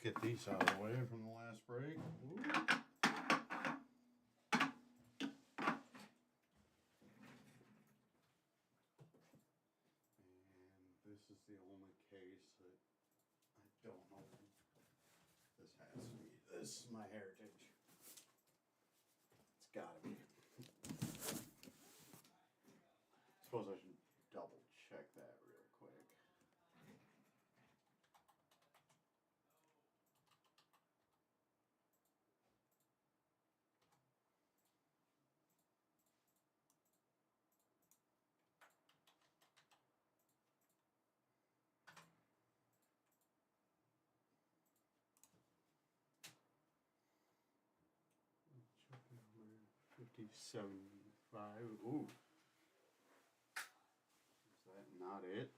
get these out of the way from the last break. Ooh. And this is the only case that I don't open. This has to be. This is my heritage. It's gotta be. Suppose I should double check that real quick. Check number 5075. Ooh. Is that not it?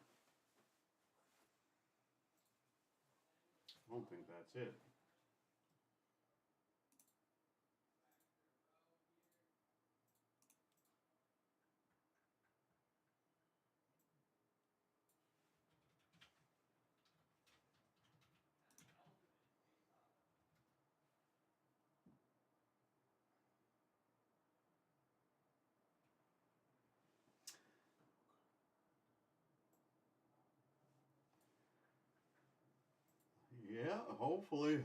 I don't think that's it. Yeah, hopefully.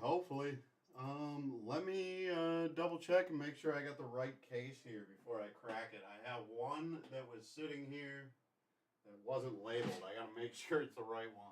Let me double check and make sure I got the right case here before I crack it. I have one that was sitting here that wasn't labeled. I gotta make sure it's the right one.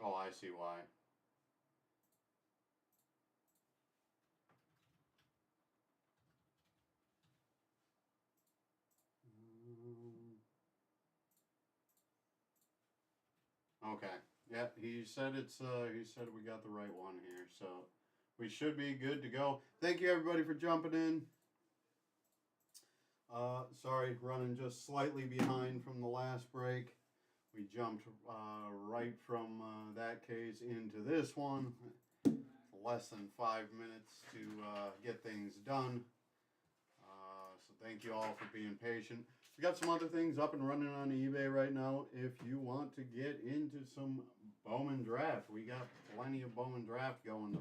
Oh, I see why. Okay. Yeah, he said he said we got the right one here, so we should be good to go. Thank you everybody for jumping in. Sorry, running just slightly behind from the last break. We jumped right from that case into this one. Less than 5 minutes to get things done. So thank you all for being patient. We got some other things up and running on eBay right now. If you want to get into some Bowman Draft, we got plenty of Bowman Draft going the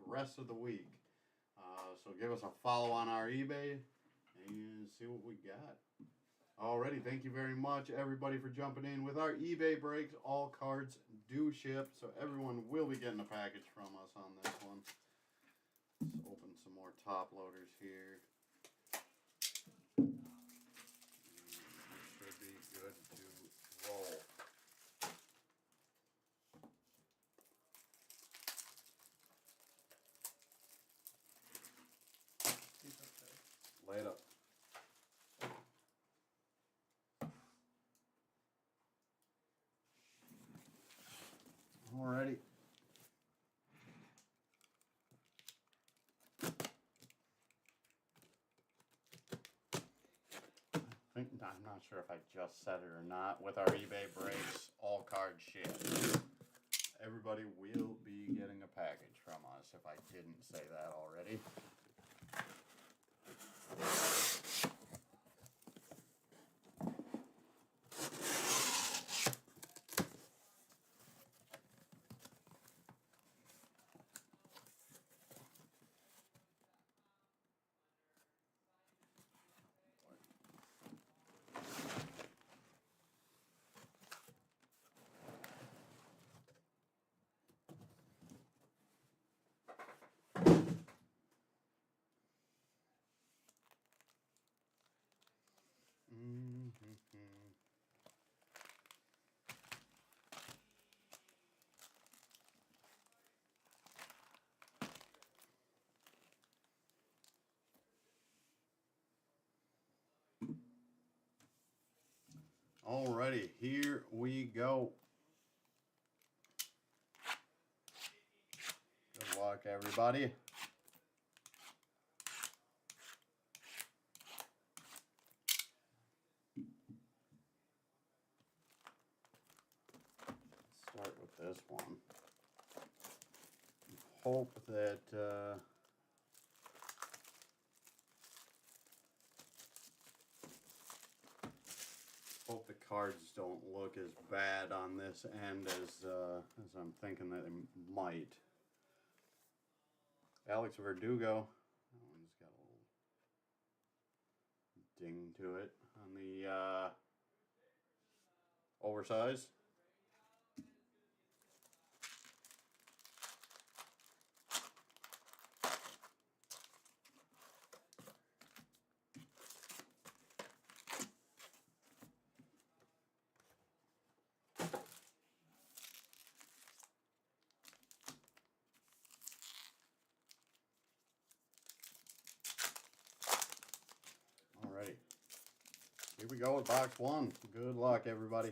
rest of the week. So give us a follow on our eBay and see what we got. Alrighty, thank you very much everybody for jumping in. With our eBay breaks, all cards do ship, so everyone will be getting a package from us on this one. Let's open some more top loaders here. And we should be good to roll. Lay it up. Alrighty. I'm not sure if I just said it or not. With our eBay breaks, all cards ship. Everybody will be getting a package from us if I didn't say that already. Alrighty, here we go. Good luck, everybody. Start with this one. Hope that hope the cards don't look as bad on this end as I'm thinking that they might. Alex Verdugo. That one's got a little ding to it on the oversize. Alrighty. Here we go with box one. Good luck, everybody.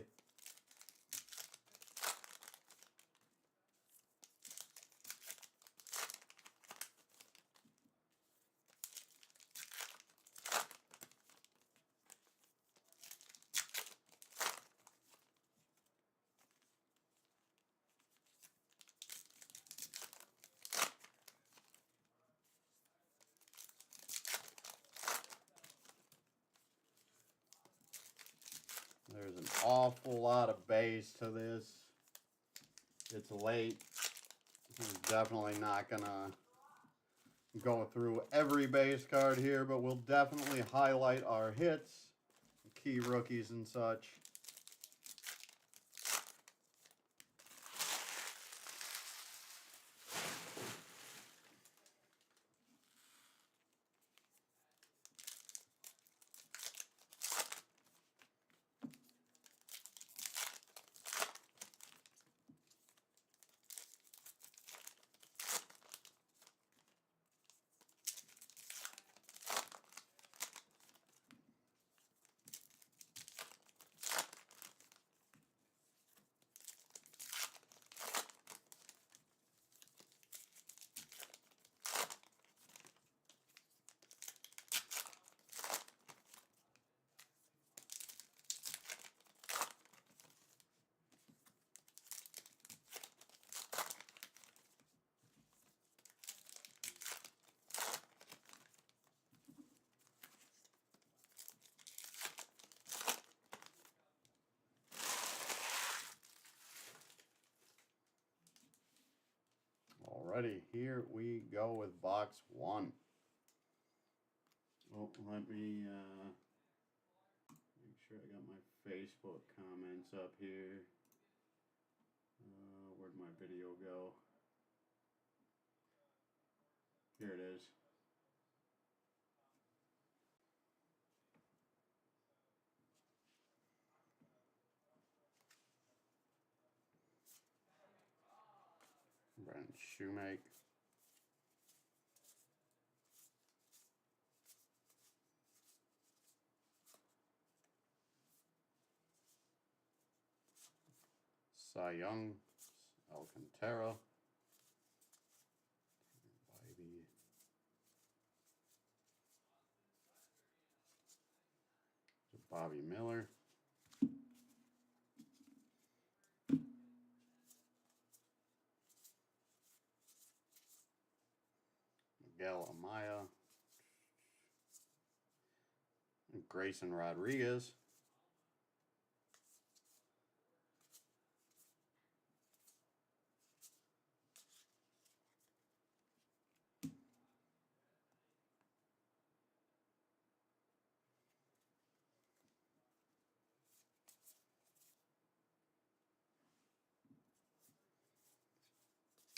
There's an awful lot of base to this. It's late. We're definitely not gonna go through every base card here, but we'll definitely highlight our hits, key rookies and such. Alrighty, here we go with box one. Oh, let me make sure I got my Facebook comments up here. Where'd my video go? Here it is. Brent Shoemake. Cy Young, Alcantara, Bobby Miller, Miguel Amaya, Grayson Rodriguez,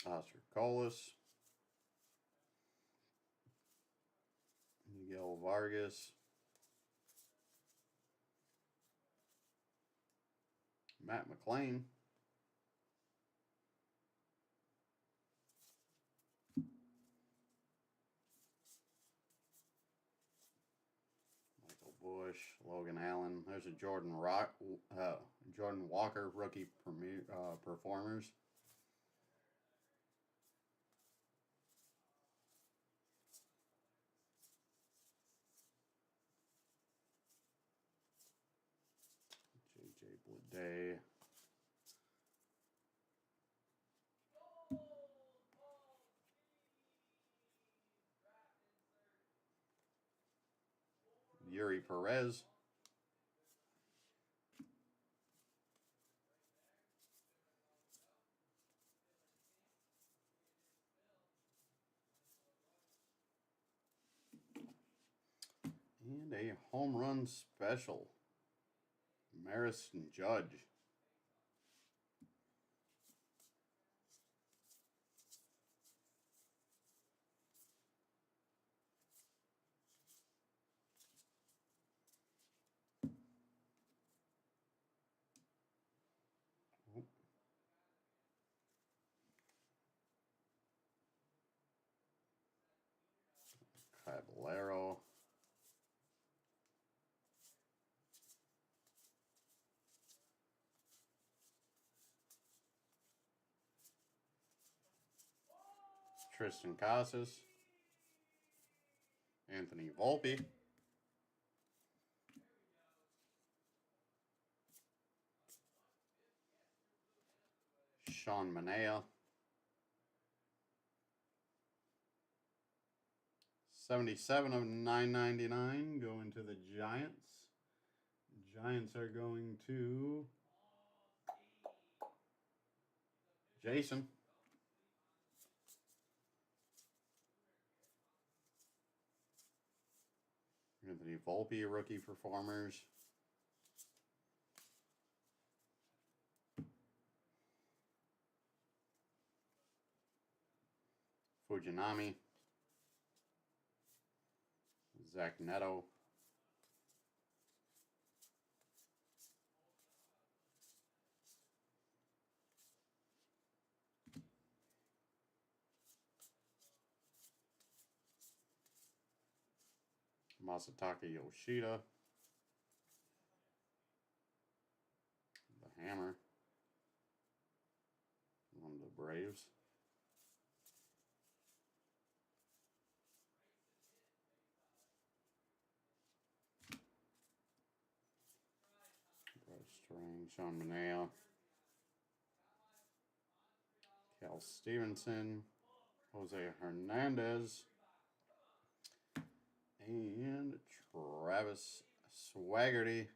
Oscar Colas, Miguel Vargas, Matt McLean, Michael Bush, Logan Allen. There's a Jordan Walker rookie performers. JJ Bleday. Yuri Perez. And a home run special. Maris and Judge. Caballero. Tristan Casas. Anthony Volpe. Sean Manaea. 77 of 999 going to the Giants. Giants are going to Jason. Anthony Volpe, rookie performers. Fujinami. Zach Neto. Masataka Yoshida. The Hammer. One of the Braves. Restream, Sean Manaea. Cal Stevenson. Jose Hernandez. And Travis Swaggerty.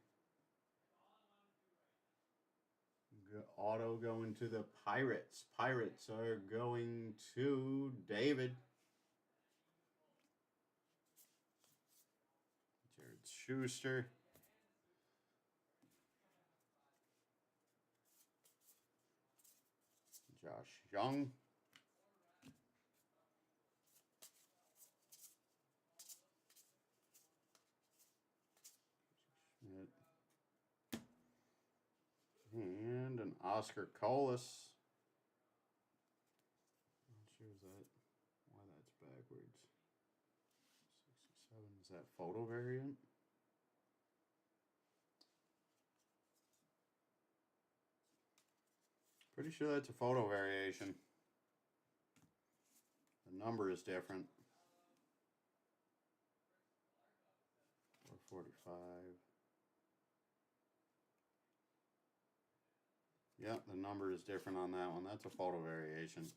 Auto going to the Pirates. Pirates are going to David. Jared Schuster. Josh Young. And an Oscar Colas. Not sure why that's backwards. 67, is that photo variant? Pretty sure that's a photo variation. The number is different. 445. Yep, the number is different on that one. That's a photo variation.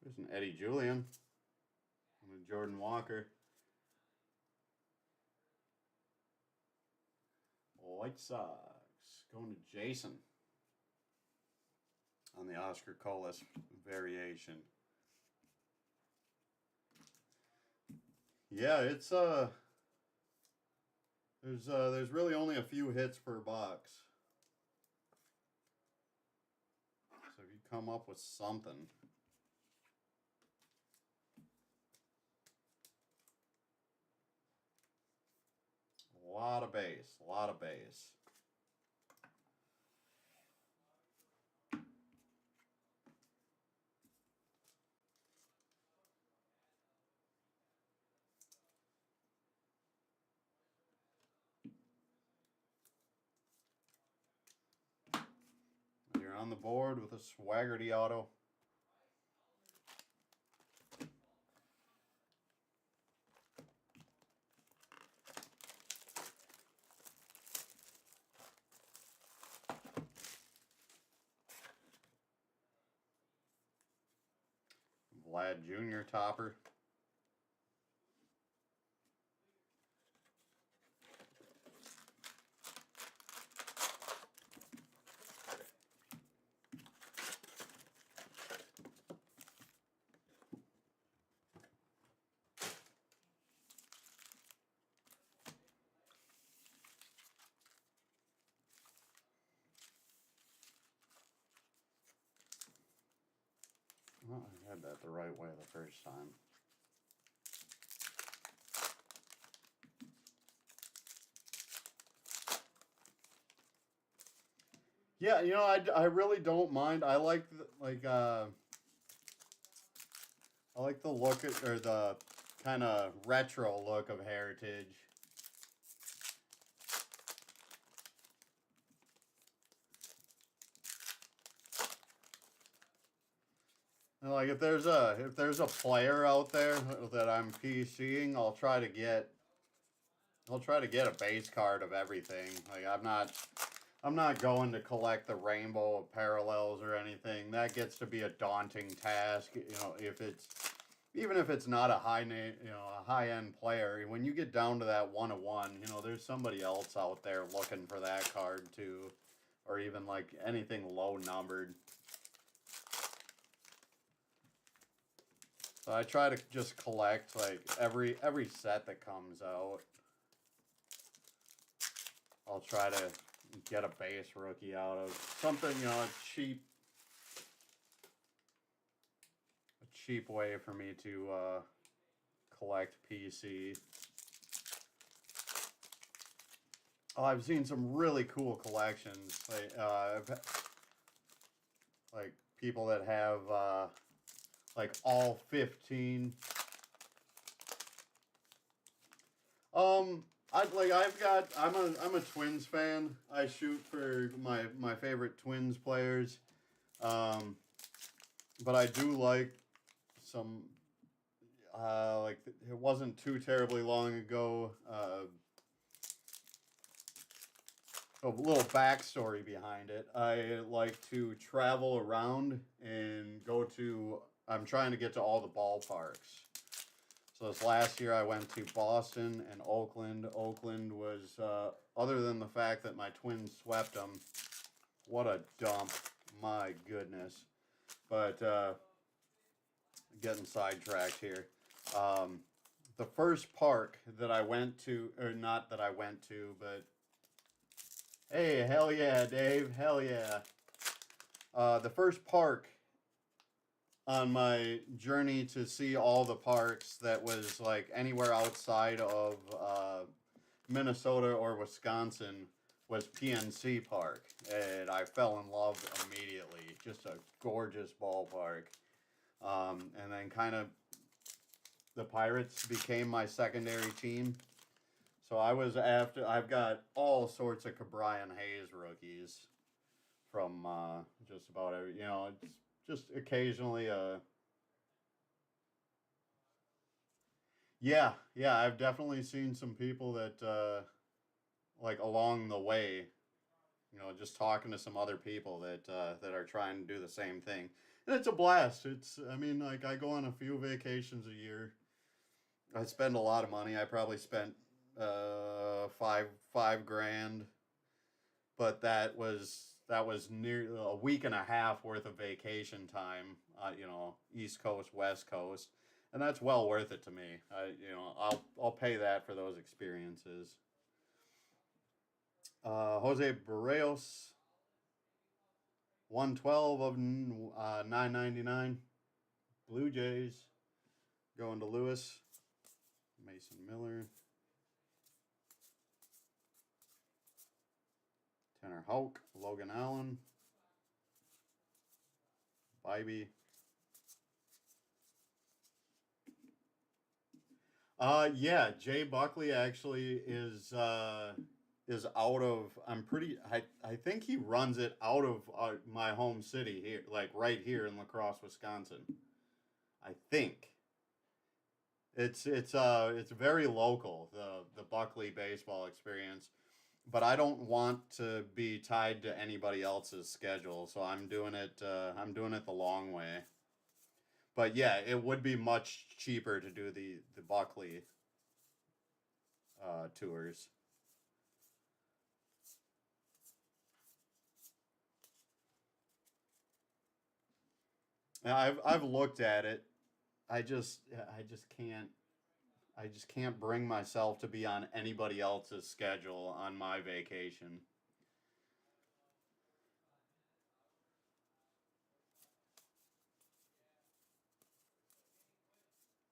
There's an Eddie Julian and a Jordan Walker. White Sox going to Jason on the Oscar Colas variation. Yeah, it's there's really only a few hits per box. So if you come up with something. A lot of base, a lot of base. on the board with a Swaggerty auto. Vlad Jr. topper. Well, I had that the right way the first time. Yeah, you know, I really don't mind. I like I like the look at, or the kind of retro look of Heritage. And like if there's a player out there that I'm PCing, I'll try to get a base card of everything. Like I'm not going to collect the rainbow of parallels or anything. That gets to be a daunting task. You know, even if it's not a high end player, when you get down to that 1-of-1, you know, there's somebody else out there looking for that card too, or even like anything low numbered. So I try to just collect like every set that comes out. I'll try to get a base rookie out of something, you know, a cheap way for me to collect PC. Oh, I've seen some really cool collections. Like people that have like all 15. I'm a Twins fan. I shoot for my favorite Twins players. But I do like some like it wasn't too terribly long ago. A little backstory behind it. I like to travel around and I'm trying to get to all the ballparks. So this last year I went to Boston and Oakland. Oakland was, other than the fact that my Twins swept them, what a dump. My goodness. But getting sidetracked here. The first park that I went to, or not that I went to, but hey, hell yeah, Dave, hell yeah. The first park on my journey to see all the parks that was like anywhere outside of Minnesota or Wisconsin was PNC Park, and I fell in love immediately. Just a gorgeous ballpark. And then kind of the Pirates became my secondary team. So I've got all sorts of Cabrian Hayes rookies from just about every, you know, it's just occasionally yeah, I've definitely seen some people that like along the way, you know, just talking to some other people that are trying to do the same thing. And it's a blast. I mean, like I go on a few vacations a year. I spend a lot of money. I probably spent five grand, but that was near a week and a half worth of vacation time. You know, East Coast, West Coast, and that's well worth it to me. I'll pay that for those experiences. Jose Barrios, 112 of 999. Blue Jays going to Lewis. Mason Miller. Tanner Houck, Logan Allen, Bybee. Yeah, Jay Buckley actually is is out of, I think he runs it out of my home city here, like right here in La Crosse, Wisconsin. I think. It's very local, the Buckley baseball experience, but I don't want to be tied to anybody else's schedule, so I'm doing it the long way. But yeah, it would be much cheaper to do the Buckley tours. I've looked at it. I just can't I just can't bring myself to be on anybody else's schedule on my vacation.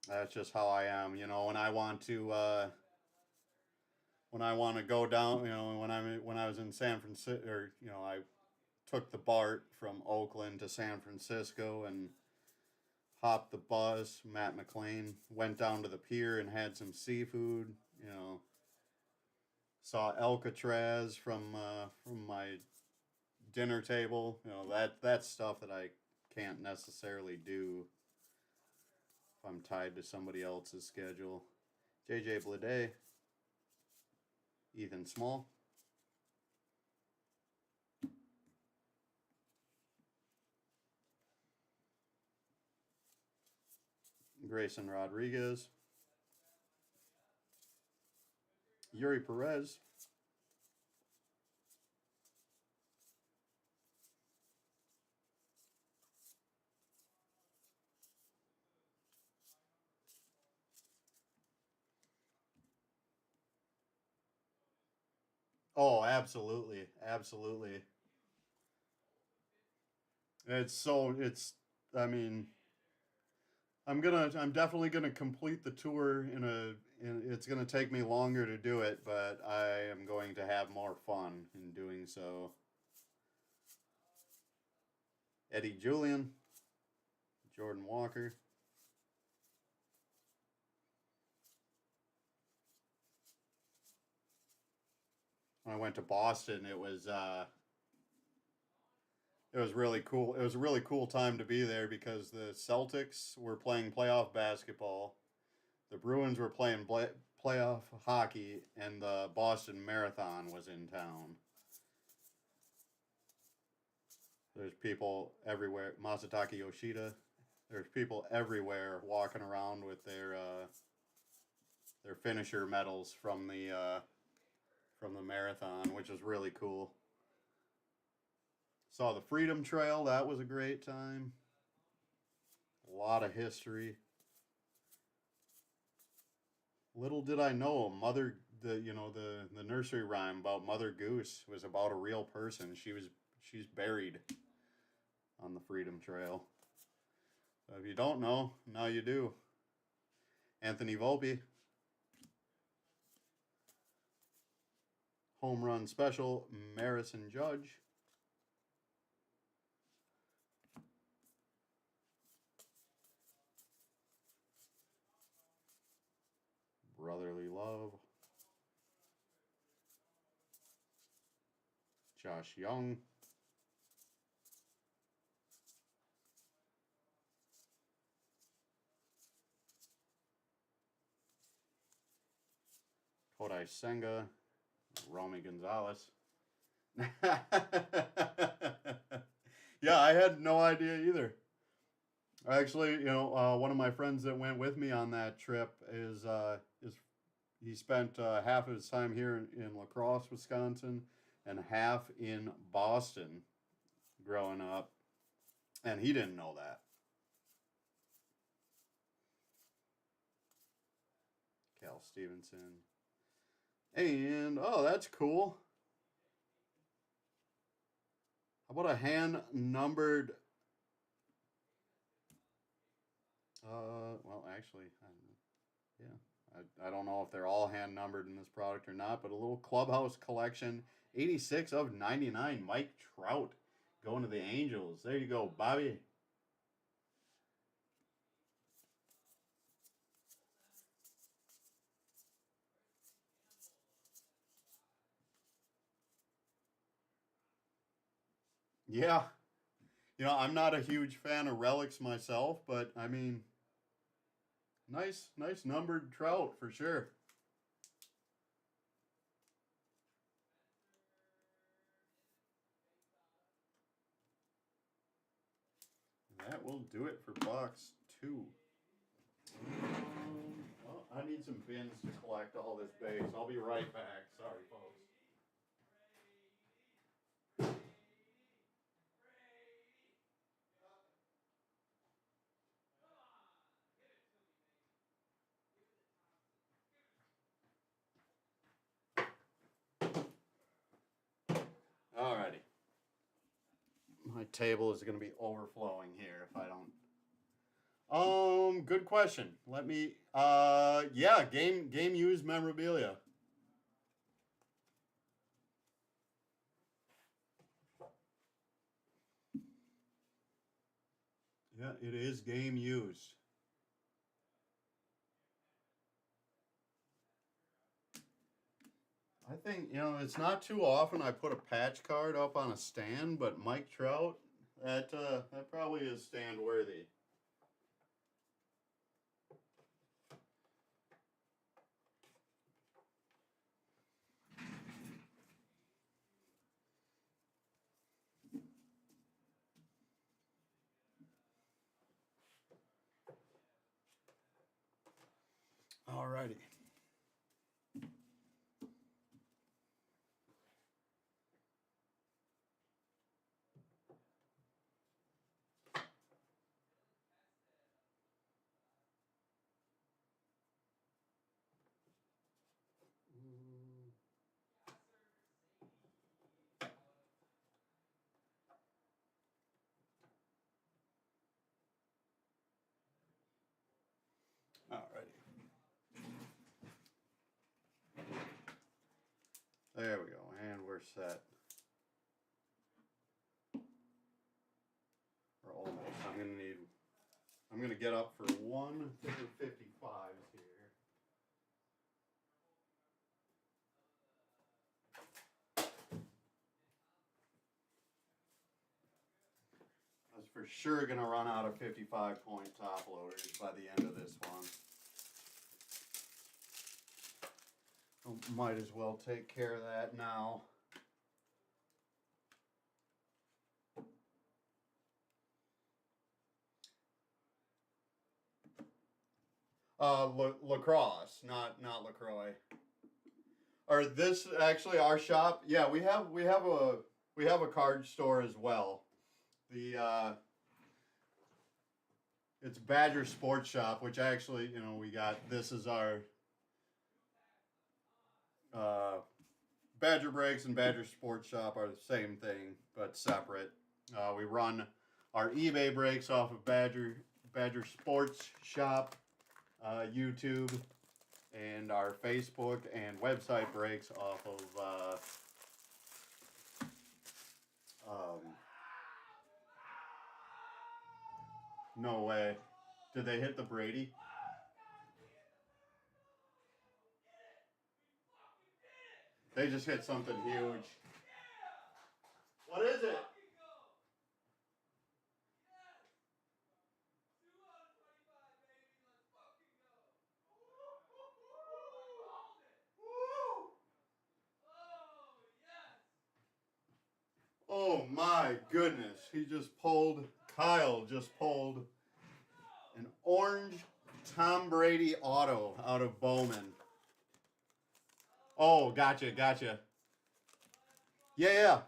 That's just how I am. You know, when I want to go down, you know, when I was in San Francisco, or you know, I took the BART from Oakland to San Francisco and hopped the bus. Matt McLean went down to the pier and had some seafood. You know, saw Alcatraz from my dinner table. You know, that's stuff that I can't necessarily do if I'm tied to somebody else's schedule. JJ Blade, Ethan Small, Grayson Rodriguez, Yuri Perez, oh, absolutely, absolutely. It's. I mean, I'm definitely gonna complete the tour it's gonna take me longer to do it, but I am going to have more fun in doing so. Eddie Julian, Jordan Walker. When I went to Boston, it was really cool. It was a really cool time to be there because the Celtics were playing playoff basketball, the Bruins were playing playoff hockey, and the Boston Marathon was in town. There's people everywhere. Masataka Yoshida. There's people everywhere walking around with their finisher medals from the marathon, which is really cool. Saw the Freedom Trail. That was a great time. A lot of history. Little did I know, Mother the you know the nursery rhyme about Mother Goose was about a real person. She's buried on the Freedom Trail. So if you don't know, now you do. Anthony Volpe, home run special, Marison Judge, Brotherly Love, Josh Young, Kodai Senga, Romy Gonzalez. Yeah, I had no idea either. Actually, you know, one of my friends that went with me on that trip is he spent half of his time here in La Crosse, Wisconsin, and half in Boston growing up, and he didn't know that. Cal Stevenson, and oh, that's cool. How about a hand numbered? Well, actually, yeah, I don't know if they're all hand numbered in this product or not, but a little clubhouse collection, 86 of 99. Mike Trout going to the Angels. There you go, Bobby. Yeah. You know, I'm not a huge fan of relics myself, but I mean, nice numbered trout for sure. That will do it for box 2. Well, I need some bins to collect all this base. I'll be right back. Sorry, folks. Alrighty. My table is going to be overflowing here if I don't. Good question. Let me. Yeah, game used memorabilia. Yeah, it is game used. I think, you know, it's not too often I put a patch card up on a stand, but Mike Trout, that probably is stand worthy. Alrighty. Alrighty. There we go, and we're set. Or almost. I'm gonna get up for one 55s here. I was for sure gonna run out of 55-point top loaders by the end of this one. Might as well take care of that now. Lacrosse, not LaCroix. Or this actually our shop? Yeah, we have a card store as well. The it's Badger Sports Shop, which actually, you know, we got this is our Badger Breaks and Badger Sports Shop are the same thing but separate. We run our eBay breaks off of Badger Sports Shop YouTube, and our Facebook and website breaks off of no way. Did they hit the Brady? They just hit something huge. What is it? Oh my goodness. Kyle just pulled an orange Tom Brady auto out of Bowman. Oh, gotcha. Yeah.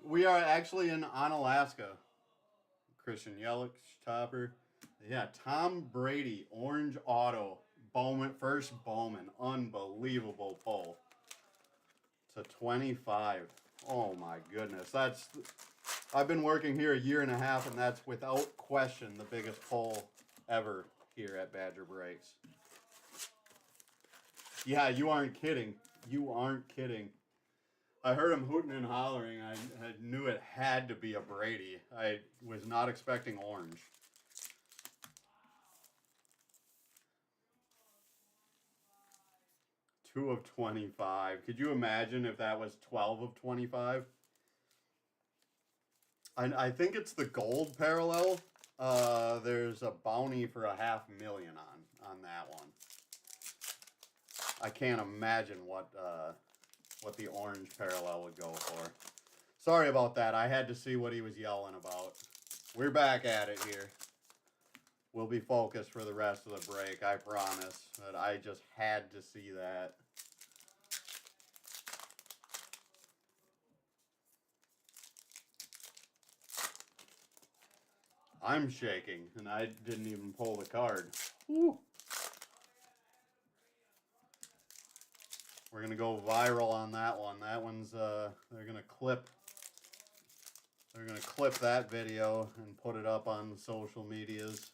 We are actually in Alaska. Christian Yelich, topper. Yeah, Tom Brady, orange auto. Bowman, first Bowman. Unbelievable pull. To 25. Oh my goodness. I've been working here a year and a half, and that's without question the biggest pull ever here at Badger Breaks. Yeah, you aren't kidding. I heard him hooting and hollering. I knew it had to be a Brady. I was not expecting orange. Two of 25. Could you imagine if that was 12 of 25? I think it's the gold parallel. There's a bounty for $500,000 on that one. I can't imagine what the orange parallel would go for. Sorry about that. I had to see what he was yelling about. We're back at it here. We'll be focused for the rest of the break, I promise. But I just had to see that. I'm shaking, and I didn't even pull the card. Woo. We're gonna go viral on that one. That one's they're gonna clip that video and put it up on social medias.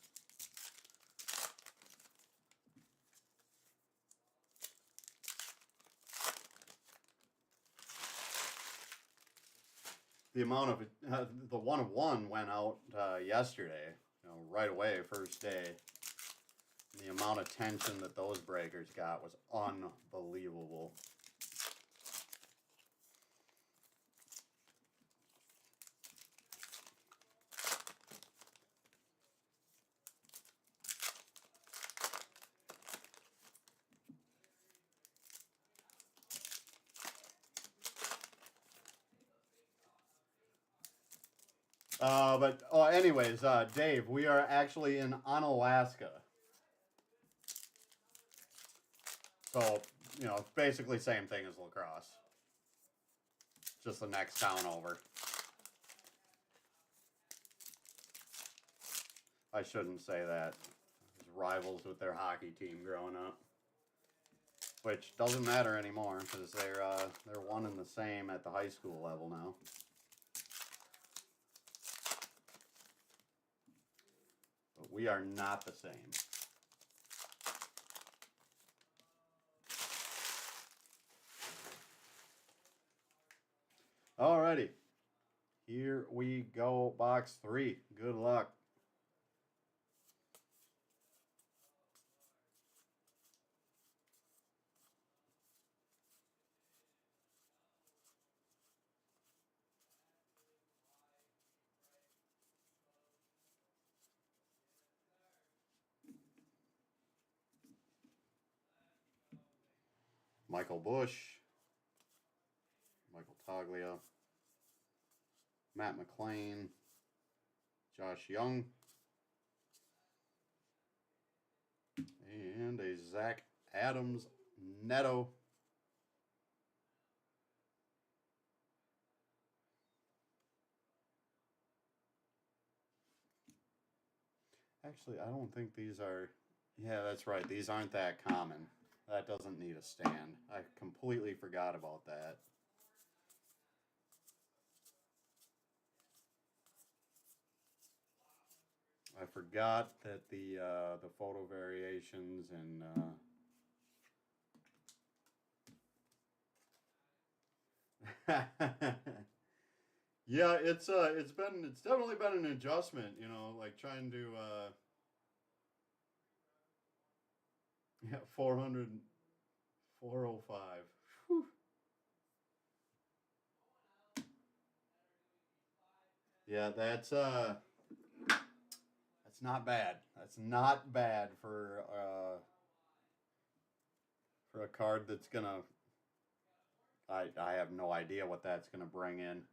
The amount of the 1/1 went out yesterday, right away, first day. The amount of tension that those breakers got was unbelievable. Anyways, Dave, we are actually in Unalaska. So, it's basically same thing as La Crosse. Just the next town over. I shouldn't say that. There's rivals with their hockey team growing up. Which doesn't matter anymore because they're one and the same at the high school level now. But we are not the same. Alrighty. Here we go, box 3. Good luck. Michael Bush, Michael Toglia, Matt McLean, Josh Young, and a Zach Adams Neto. Actually, I don't think these are... Yeah, that's right. These aren't that common. That doesn't need a stand. I completely forgot about that. I forgot that the photo variations and yeah, it's definitely been an adjustment, like trying to 400 405. Whew. Yeah, that's not bad. That's not bad for a card that's gonna... I have no idea what that's gonna bring in.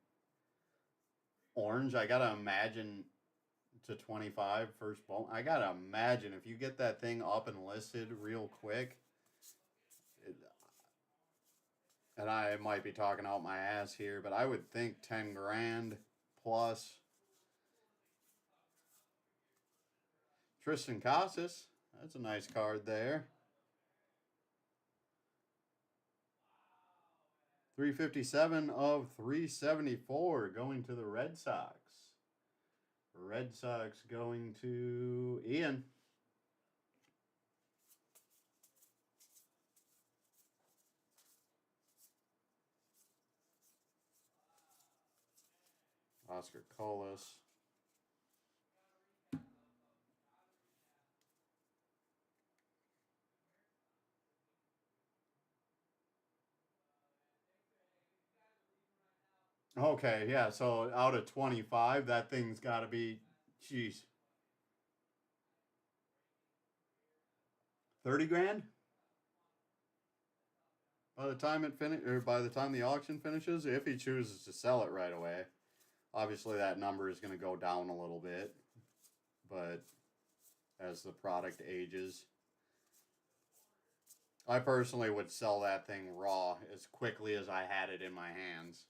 Orange, I gotta imagine to 25 first bone. I gotta imagine if you get that thing up and listed real quick, and I might be talking out my ass here, but I would think 10 grand plus. Tristan Casas, that's a nice card there. 357 of 374 going to the Red Sox. Red Sox going to Ian. Oscar Colas. Okay, yeah, so out of 25, that thing's got to be, jeez, 30 grand by the time by the time the auction finishes, if he chooses to sell it right away. Obviously that number is going to go down a little bit, but as the product ages, I personally would sell that thing raw as quickly as I had it in my hands.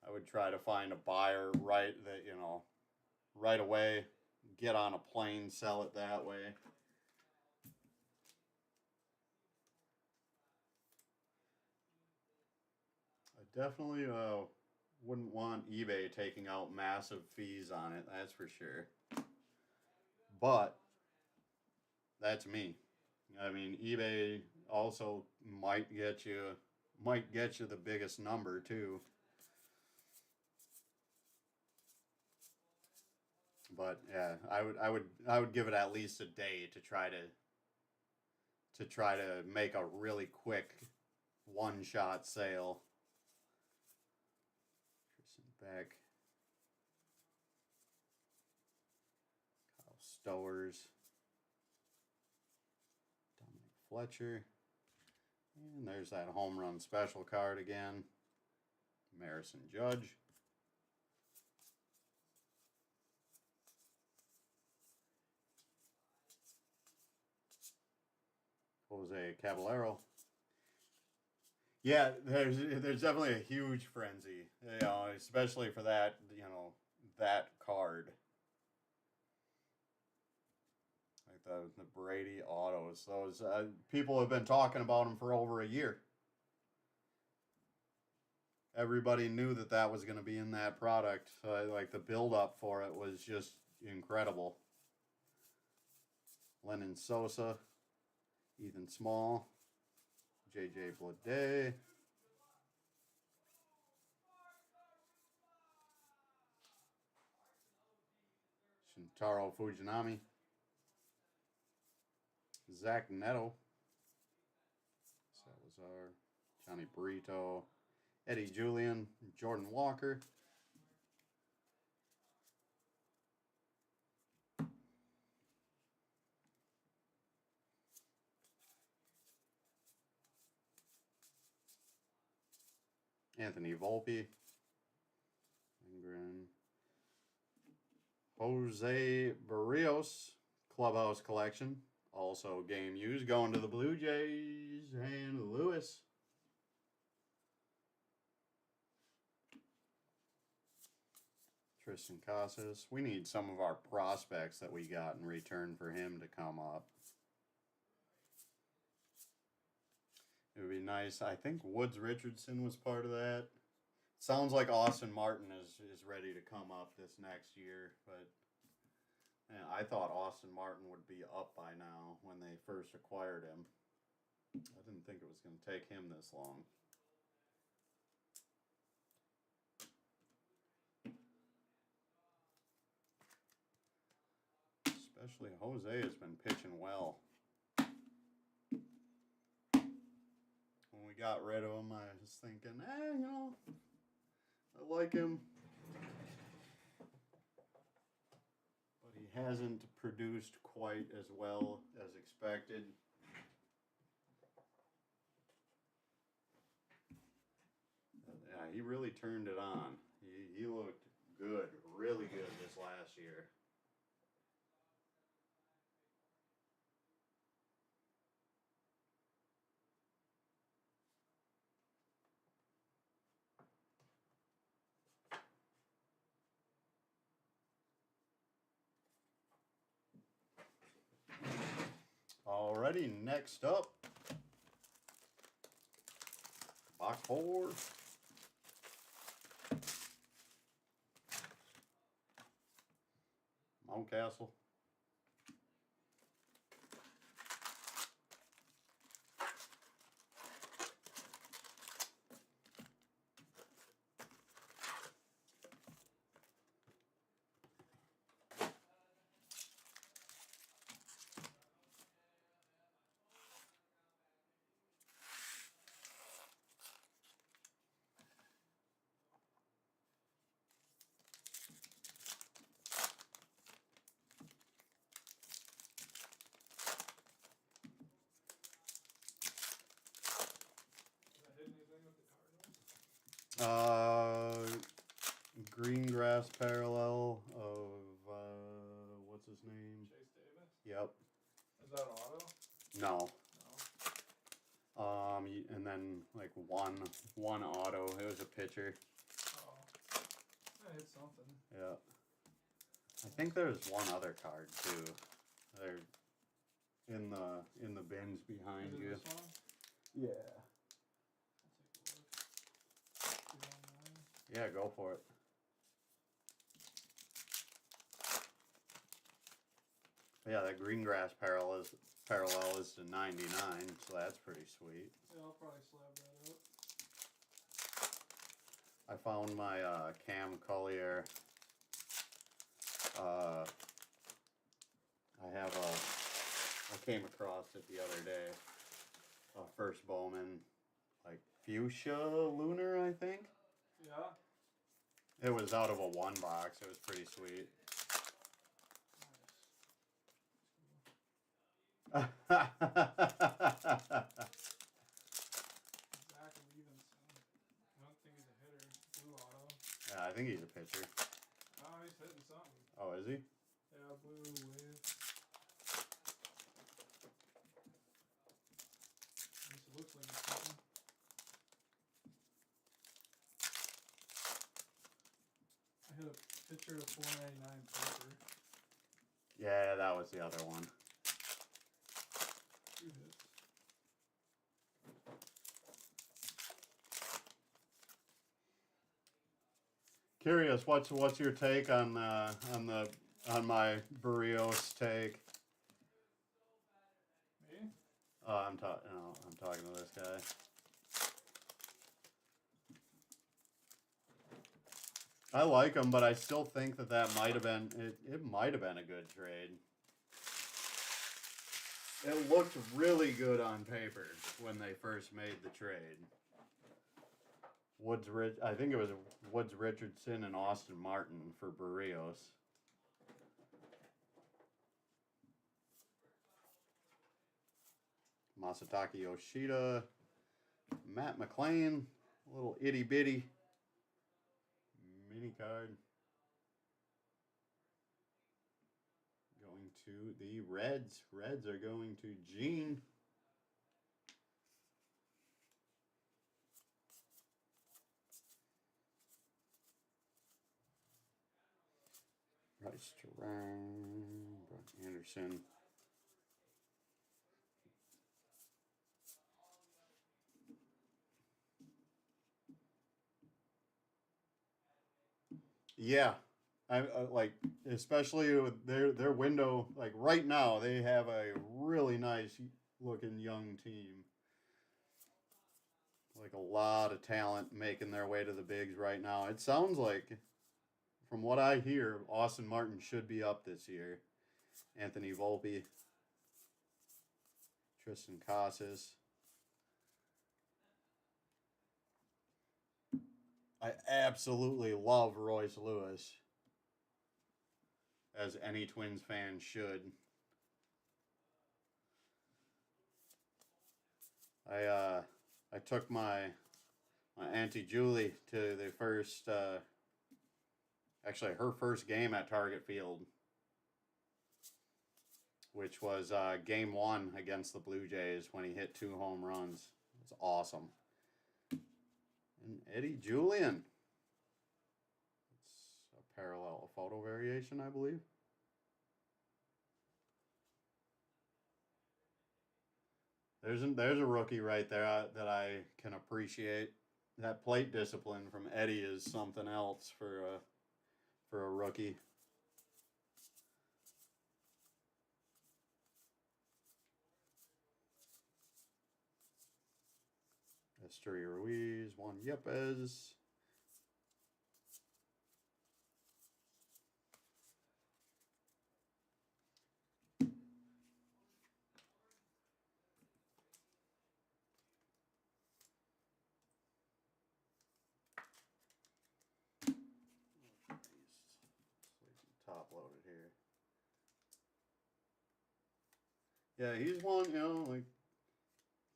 I would try to find a buyer right away, get on a plane, sell it that way. I definitely wouldn't want eBay taking out massive fees on it, that's for sure. But that's me. I mean, eBay also might get you the biggest number too. But yeah, I would give it at least a day to try to make a really quick one shot sale. Tristan Beck, Kyle Stowers, Dominic Fletcher, and there's that home run special card again. Marison Judge. Jose Caballero. Yeah, there's definitely a huge frenzy, especially for that card. Like the Brady autos. Those people have been talking about them for over a year. Everybody knew that was going to be in that product. Like the build up for it was just incredible. Lennon Sosa, Ethan Small, JJ Bleday. Shintaro Fujinami, Zach Neto, Salazar, Johnny Burrito, Eddie Julian, Jordan Walker. Anthony Volpe, Lindgren, Jose Barrios, Clubhouse Collection, also game used, going to the Blue Jays, and Lewis. Tristan Casas. We need some of our prospects that we got in return for him to come up. It would be nice. I think Woods Richardson was part of that. Sounds like Austin Martin is ready to come up this next year, but man, I thought Austin Martin would be up by now when they first acquired him. I didn't think it was going to take him this long. Especially Jose has been pitching well. When we got rid of him, I was thinking, I like him. But he hasn't produced quite as well as expected. Yeah, he really turned it on. He looked good, really good this last year. Alrighty, next up, box 4. Mountcastle. Green grass parallel of what's his name? Chase Davis? Yep. Is that auto? No. No. And then like one auto. It was a pitcher. Oh. I hit something. Yeah. I think there's one other card too. They're in the bins behind you. This one? Yeah. I'll take a look. You don't mind? Yeah, go for it. Yeah, that green grass parallel is to 99, so that's pretty sweet. Yeah, I'll probably slab that out. I found my Cam Collier. I came across it the other day. First Bowman, like fuchsia lunar, I think. Yeah. It was out of a 1 box. It was pretty sweet. Nice. Zach Levinson. I don't think he's a hitter. Blue auto. Yeah, I think he's a pitcher. Oh, he's hitting something. Oh, is he? Yeah, blue wave. At least it looks like he's hitting. I hit a pitcher of 499 paper. Yeah, that was the other one. 2 hits. Curious, what's your take on my Barrios take? Me? I'm talking to this guy. I like him, but I still think that might have been it might have been a good trade. It looked really good on paper when they first made the trade. I think it was Woods Richardson and Austin Martin for Barrios. Masataka Yoshida, Matt McLean, a little itty bitty mini card. Going to the Reds. Reds are going to Gene. Restream, Brock Anderson. Yeah, I like, especially with their window. Like right now, they have a really nice looking young team. Like a lot of talent making their way to the bigs right now. It sounds like, from what I hear, Austin Martin should be up this year. Anthony Volpe, Tristan Casas. I absolutely love Royce Lewis, as any Twins fan should. I took my Auntie Julie to the first, actually her first game at Target Field, which was game 1 against the Blue Jays when he hit 2 home runs. It's awesome. And Eddie Julian. It's a parallel photo variation, I believe. There's a rookie right there that I can appreciate. That plate discipline from Eddie is something else for a rookie. Esteury Ruiz, Juan Yepes. Top loaded here. Yeah, he's one, like,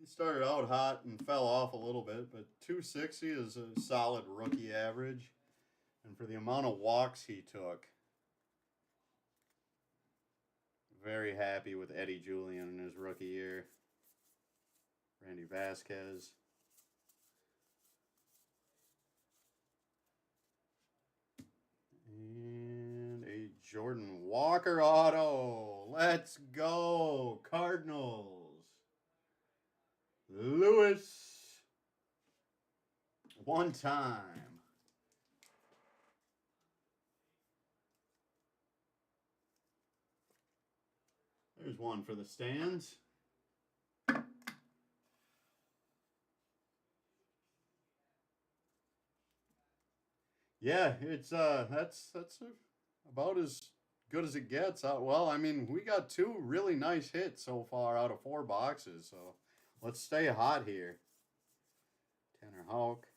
He started out hot and fell off a little bit, but 260 is a solid rookie average. And for the amount of walks he took, very happy with Eddie Julian in his rookie year. Randy Vasquez. And a Jordan Walker auto. Let's go, Cardinals. Lewis. One time. There's one for the stands. Yeah, it's that's about as good as it gets. Well, I mean, we got 2 really nice hits so far out of 4 boxes, so let's stay hot here. Tanner Houck.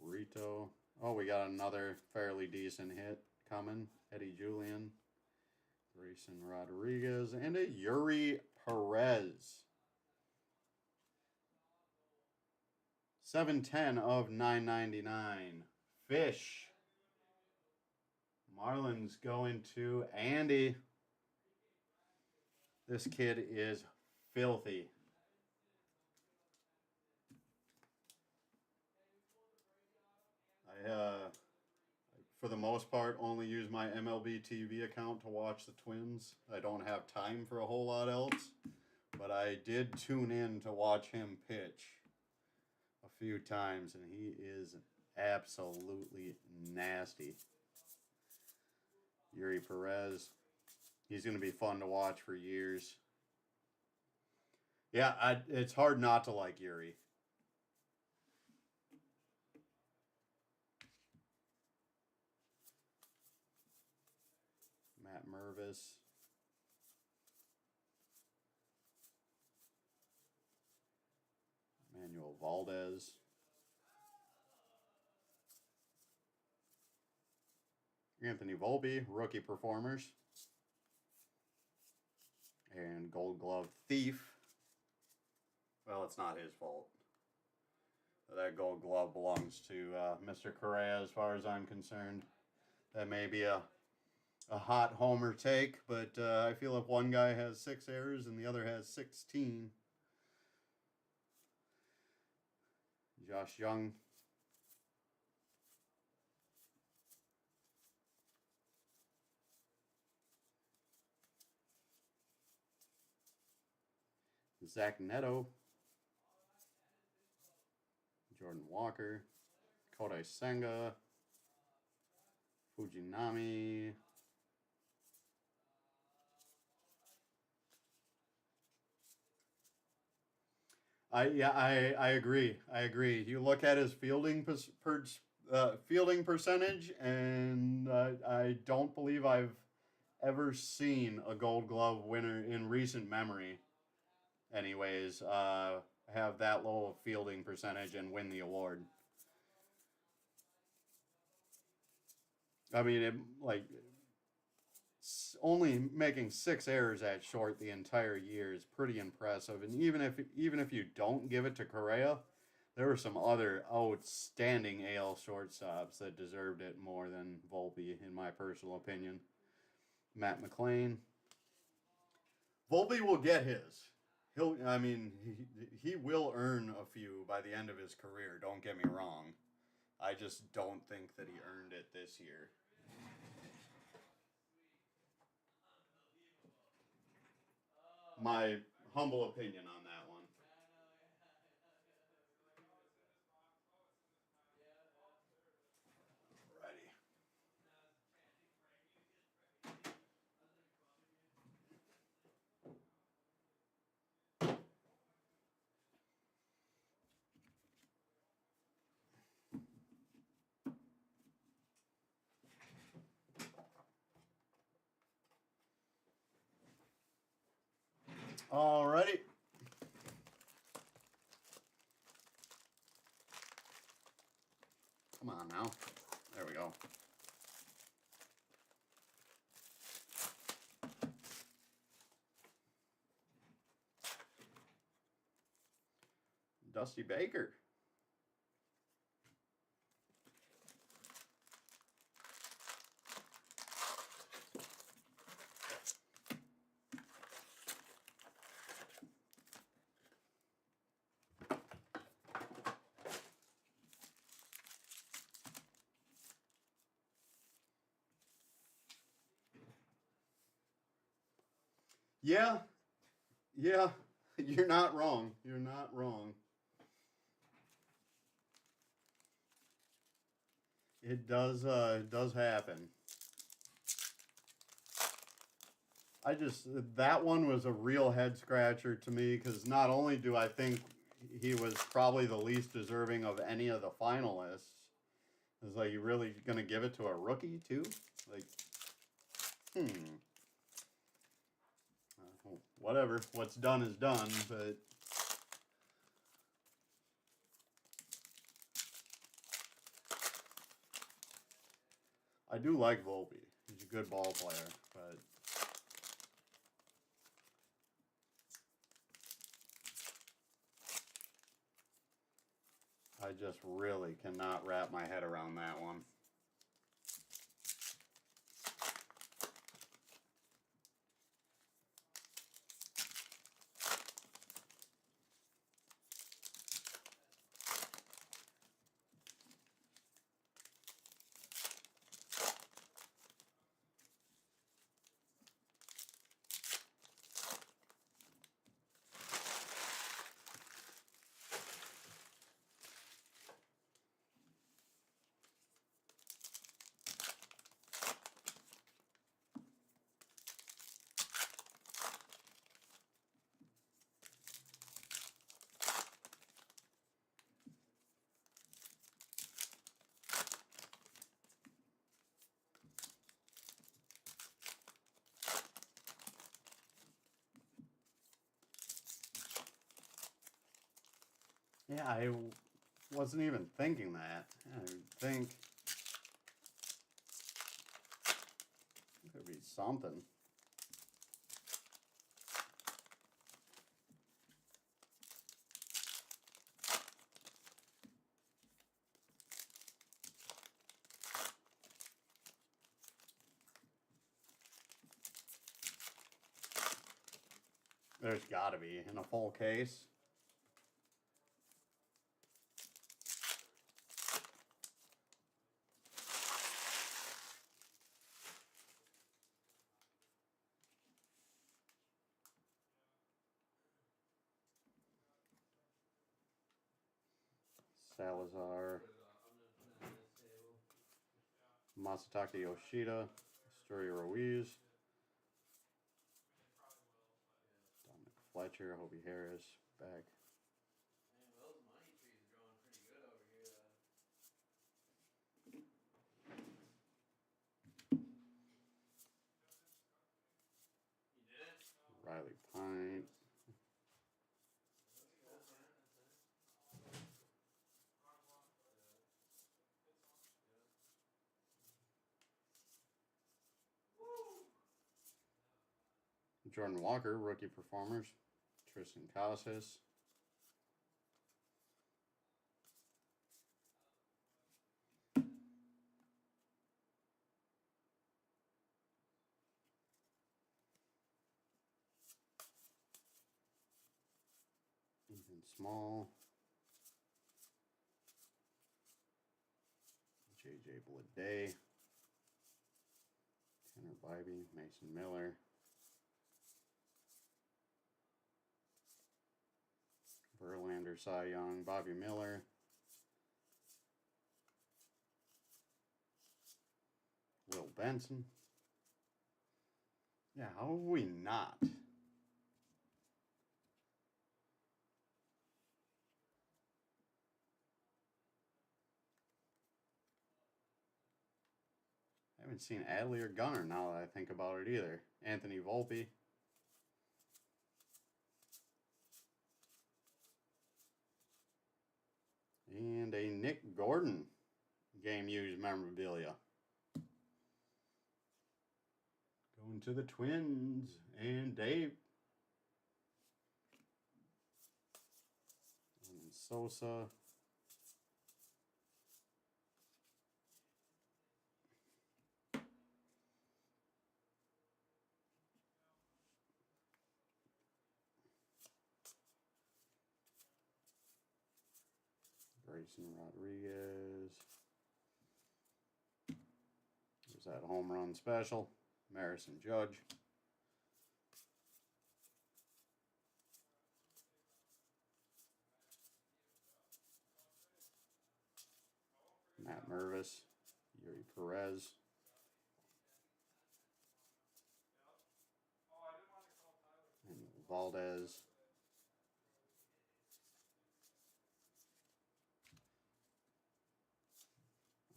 Burrito. Oh, we got another fairly decent hit coming. Eddie Julian. Grayson Rodriguez. And a Yuri Perez. 710 of 999. Fish. Marlins going to Andy. This kid is filthy. For the most part, only use my MLB TV account to watch the Twins. I don't have time for a whole lot else, but I did tune in to watch him pitch a few times, and he is absolutely nasty. Yuri Perez. He's going to be fun to watch for years. Yeah, it's hard not to like Yuri. Matt Mervis. Manuel Valdez. Anthony Volpe, rookie performers. And Gold Glove Thief. Well, it's not his fault. That Gold Glove belongs to Mr. Correa as far as I'm concerned. That may be a hot homer take, but I feel if one guy has 6 errors and the other has 16. Josh Young. Zach Neto. Jordan Walker. Kodai Senga. Fujinami. I agree. I agree. You look at his fielding percentage, and I don't believe I've ever seen a Gold Glove winner in recent memory. Anyways, have that low of fielding percentage and win the award. I mean, only making 6 errors at short the entire year is pretty impressive. And even if you don't give it to Correa, there were some other outstanding AL shortstops that deserved it more than Volpe, in my personal opinion. Matt McClain. Volpe will get his. He will earn a few by the end of his career. Don't get me wrong. I just don't think that he earned it this year. My humble opinion on that one. Alrighty. Come on now. Dusty Baker. Yeah, you're not wrong. You're not wrong. It does happen. That one was a real head scratcher to me because not only do I think he was probably the least deserving of any of the finalists, it's like, you really gonna give it to a rookie too? Like, whatever. What's done is done, but I do like Volpe. He's a good ball player, but I just really cannot wrap my head around that one. Yeah, I wasn't even thinking that. I think it could be something. There's got to be in a full case. Salazar, Masataka Yoshida, Astoria Ruiz, Dominic Fletcher, Hobie Harris, back. Riley Pint. Jordan Walker, rookie performers. Tristan Casas. Ethan Small. JJ Bleday. Tanner Bybee, Mason Miller. Verlander, Cy Young, Bobby Miller. Will Benson. Yeah, how have we not? I haven't seen Adley or Gunnar now that I think about it either. Anthony Volpe. And a Nick Gordon game used memorabilia. to the Twins and Dave. And Sosa. Grayson Rodriguez. There's that home run special. Marison Judge. Matt Mervis. Yuri Perez. And Valdez.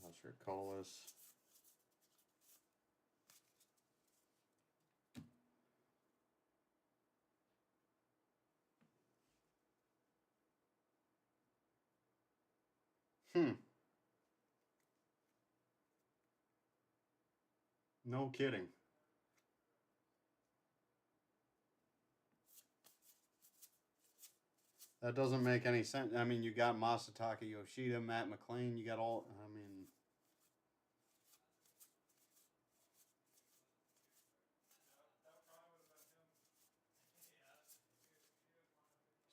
Oscar Colas. No kidding. That doesn't make any sense. I mean, you got Masataka Yoshida, Matt McLean. You got all. I mean,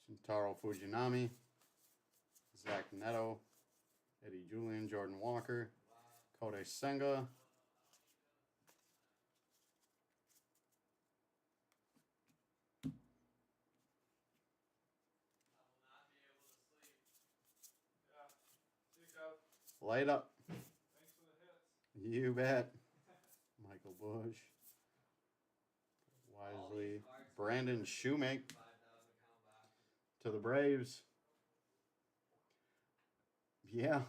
Shintaro Fujinami, Zach Neto, Eddie Julian, Jordan Walker, Kodai Senga. Light up. Thanks for the hits. You bet. Michael Bush. Wisely. Brandon Shoemake to the Braves. Yeah.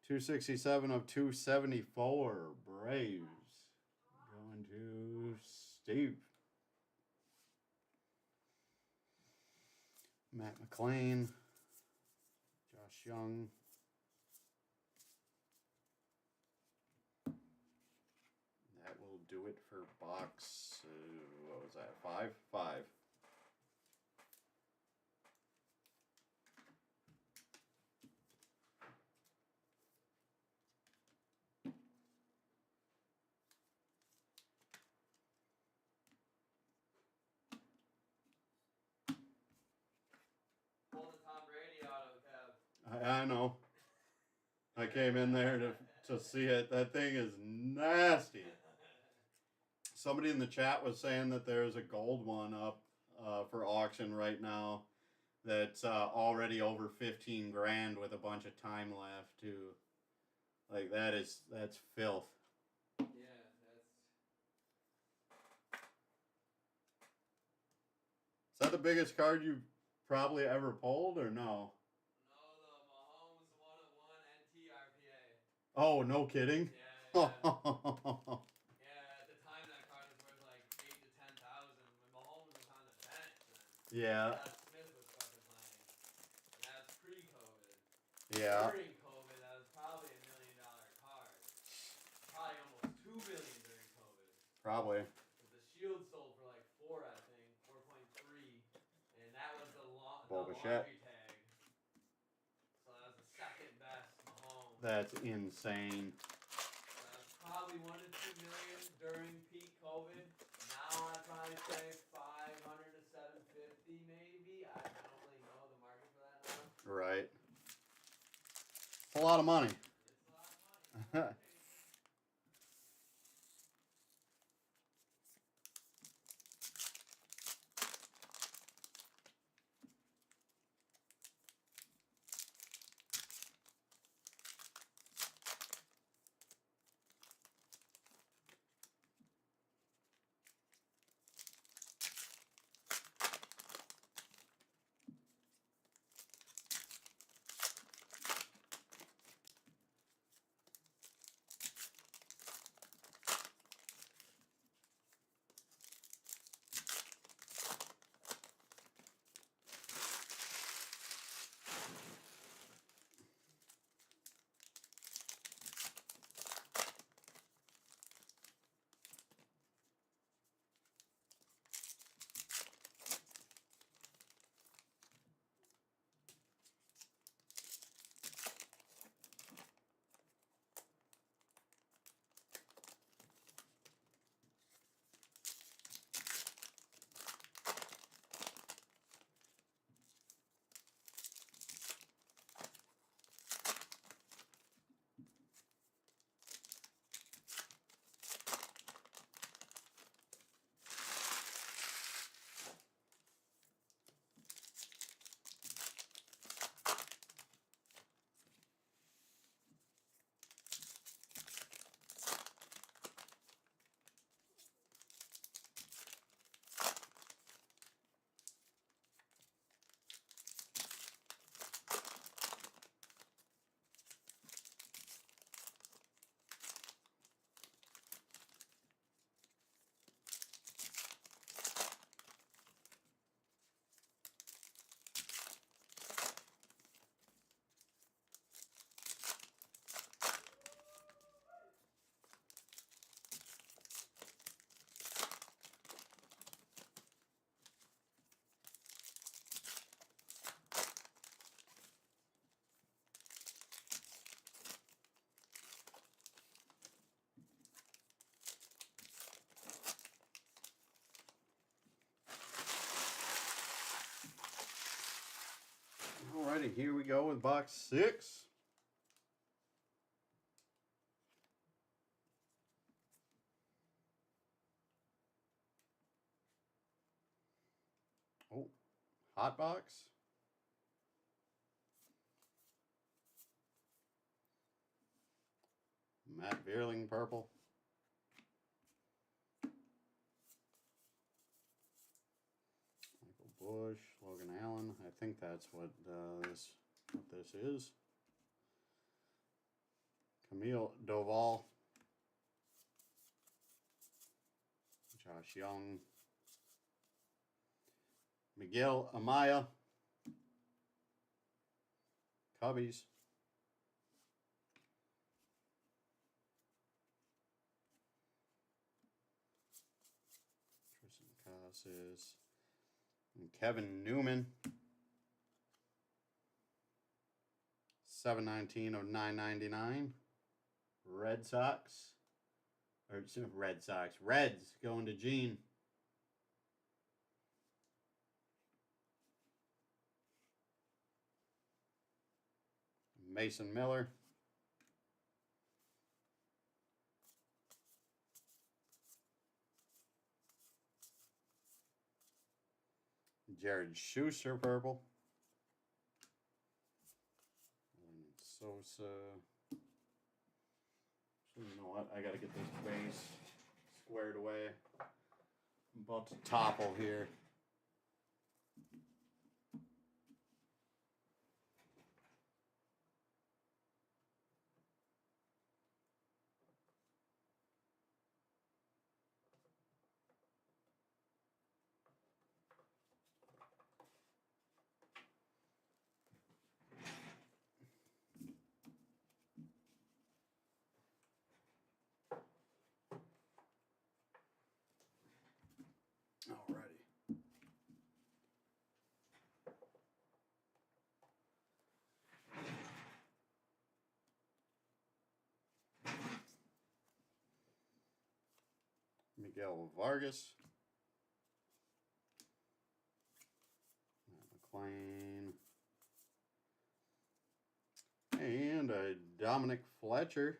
267 of 274. Braves. Going to Steve. Matt McLean. Josh Young. That will do it for box, what was that, 5? 5. Pull the Tom Brady auto, Kev. I know. I came in there to see it. That thing is nasty. Somebody in the chat was saying that there's a gold one up for auction right now that's already over 15 grand with a bunch of time left too. Like that's filth. Yeah, Is that the biggest card you've probably ever pulled or no? No, the Mahomes 101 NTRPA. Oh, no kidding. Yeah. Yeah, at the time that card was worth like 8,000 to 10,000 when Mahomes was on the bench. And Yeah. Smith was fucking playing. And that's pre-COVID. Yeah. During COVID, that was probably $1 million card. Probably almost $2 million during COVID. Probably. The Shield sold for like 4, I think, 4.3, and that was the Boba laundry Fett. tag. So that was the second best Mahomes. That's insane. That was probably 1 to 2 million during peak COVID. Now I'd probably say 500 to 750 maybe. I don't really know the market for that now. Right. It's a lot of money. It's a lot of money. here we go with box 6. Oh, hot box. Matt Vierling, purple. Michael Bush, Logan Allen. I think that's what this is. Camille Doval. Josh Young. Miguel Amaya. Cubbies. Tristan Casas. And Kevin Newman. 719 of 999. Red Sox. Or Red Sox. Reds going to Gene. Mason Miller. Jared Schuster, purple. Sosa. So you know what? I gotta get this base squared away. I'm about to topple here. Alrighty. Miguel Vargas. Matt McLean. And a Dominic Fletcher.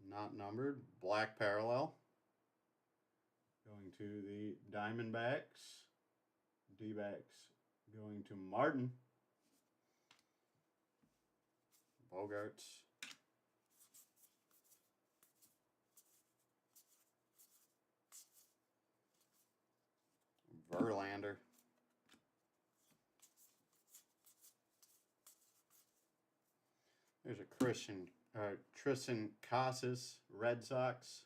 Not numbered. Black parallel. Going to the Diamondbacks. D-backs going to Martin. Bogarts. Verlander. There's a Tristan Casas, Red Sox.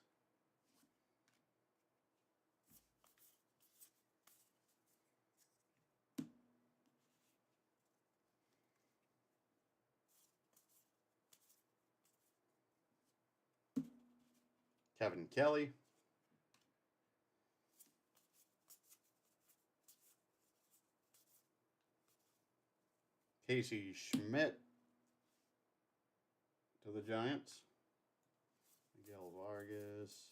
Kevin Kelly. Casey Schmidt to the Giants. Miguel Vargas.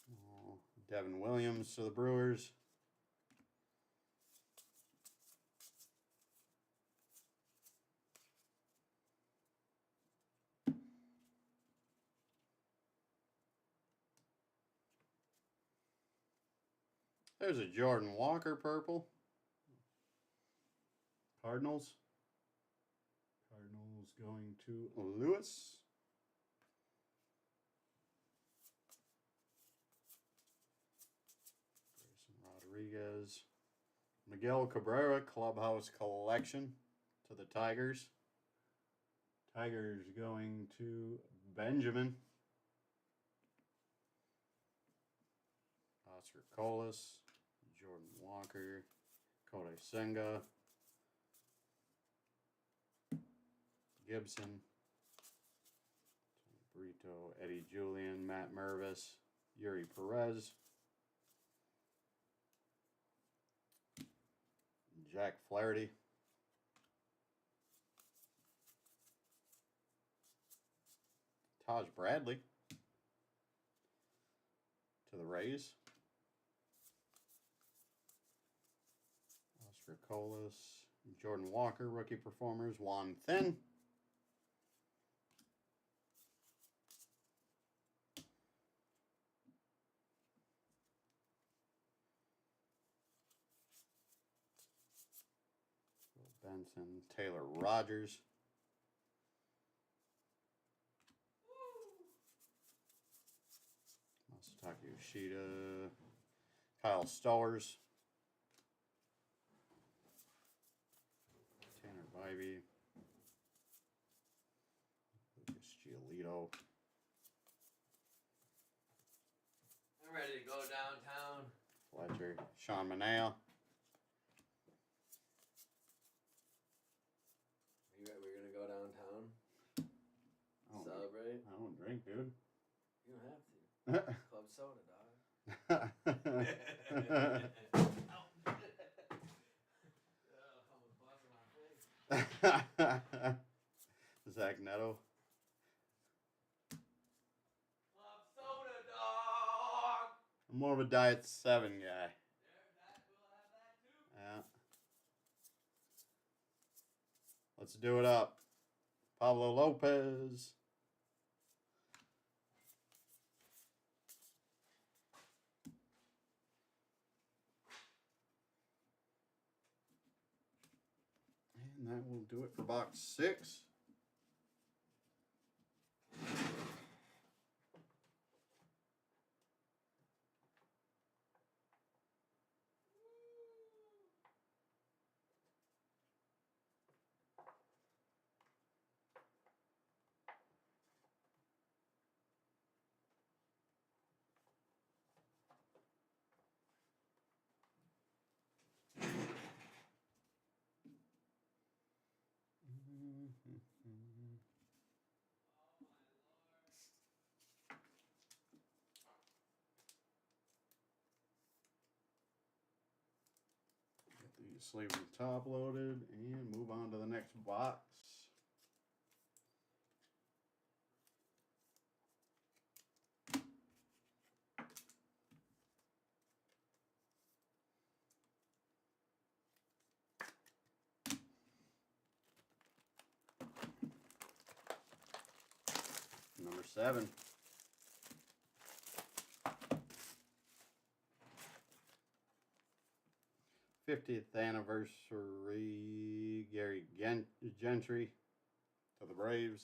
Small. Devin Williams to the Brewers. There's a Jordan Walker purple. Cardinals. Cardinals going to Lewis. Grayson Rodriguez. Miguel Cabrera, Clubhouse Collection to the Tigers. Tigers going to Benjamin. Oscar Colas. Jordan Walker. Kodai Senga. Gibson. Brito, Eddie Julian, Matt Mervis, Yuri Perez. Jack Flaherty. Taj Bradley to the Rays. Stricolis, Jordan Walker, rookie performers, Juan Thin. Benson, Taylor Rogers. Masataka Yoshida, Kyle Stowers, Tanner Bybee, Lucas Giolito. I'm ready to go downtown. Fletcher, Sean Manea. We're gonna go downtown. Oh, Celebrate. I don't drink, dude. You don't have to. Club soda, dog. Zach Neto. Club soda, dog. I'm more of a Diet 7 guy. We'll have that too. Yeah. Let's do it up. Pablo Lopez. And that will do it for box 6. Get the sleeve and top loaded and move on to the next box. Number 7. '50th anniversary, Gary Gentry to the Braves.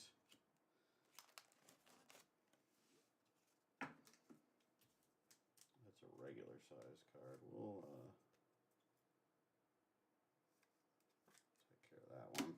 That's a regular size card. We'll take care of that one.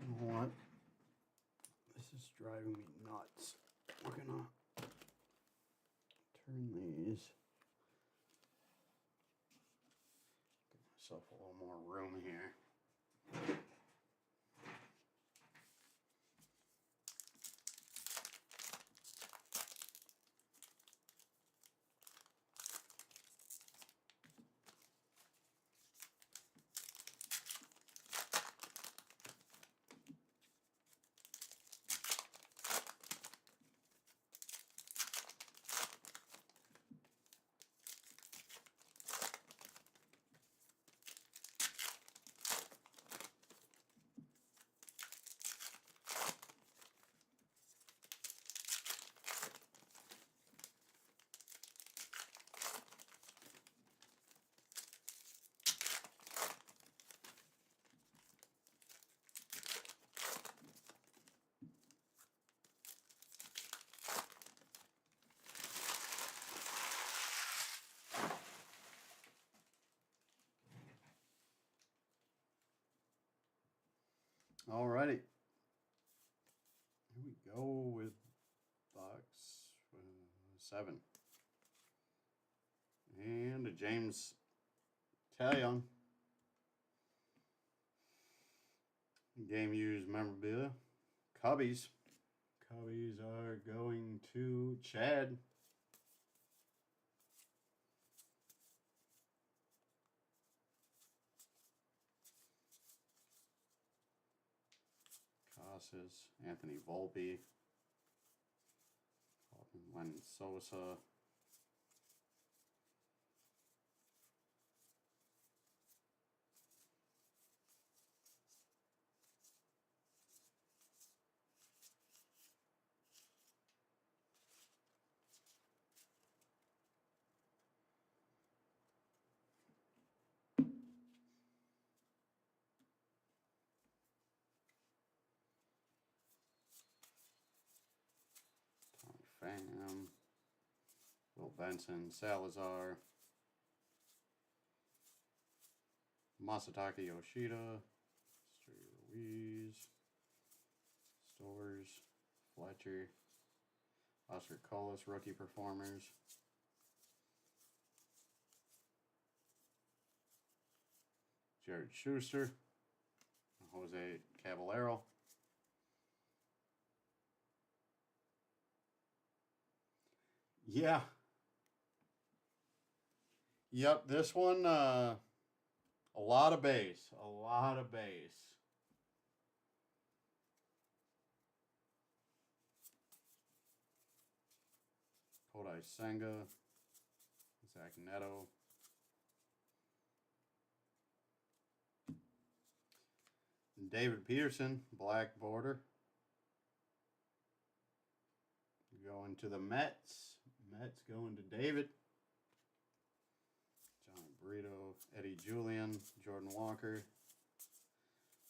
You know what? This is driving me nuts. We're gonna turn these. Give myself a little more room here. Alrighty. Here we go with box 7. And a James Taillon. Game used memorabilia. Cubbies. Cubbies are going to Chad. Casas, Anthony Volpe, Len Sosa, Pham, Will Benson, Salazar, Masataka Yoshida, Ruiz, Stores, Fletcher, Oscar Colas, rookie performers, Jared Schuster, Jose Caballero. Yeah. Yep, this one, a lot of base. A lot of base. Kodai Senga, Zach Neto. David Peterson, black border. Going to the Mets. Mets going to David. John Burrito, Eddie Julian, Jordan Walker,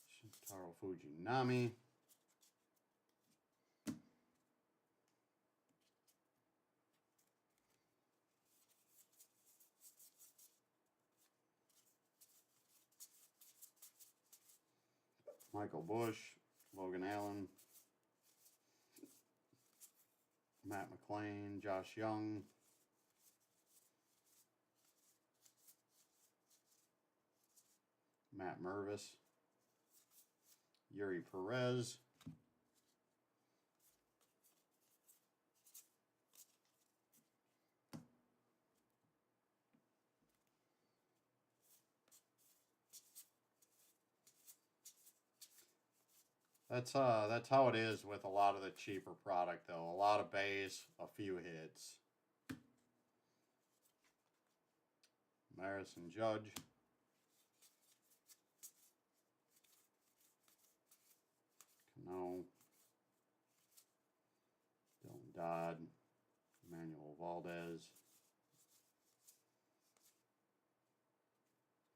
Shintaro Fujinami. Michael Bush, Logan Allen, Matt McClain, Josh Young, Matt Mervis, Yuri Perez, That's how it is with a lot of the cheaper product though. A lot of base, a few hits. Maris and Judge. Cano. Dylan Dodd. Emmanuel Valdez.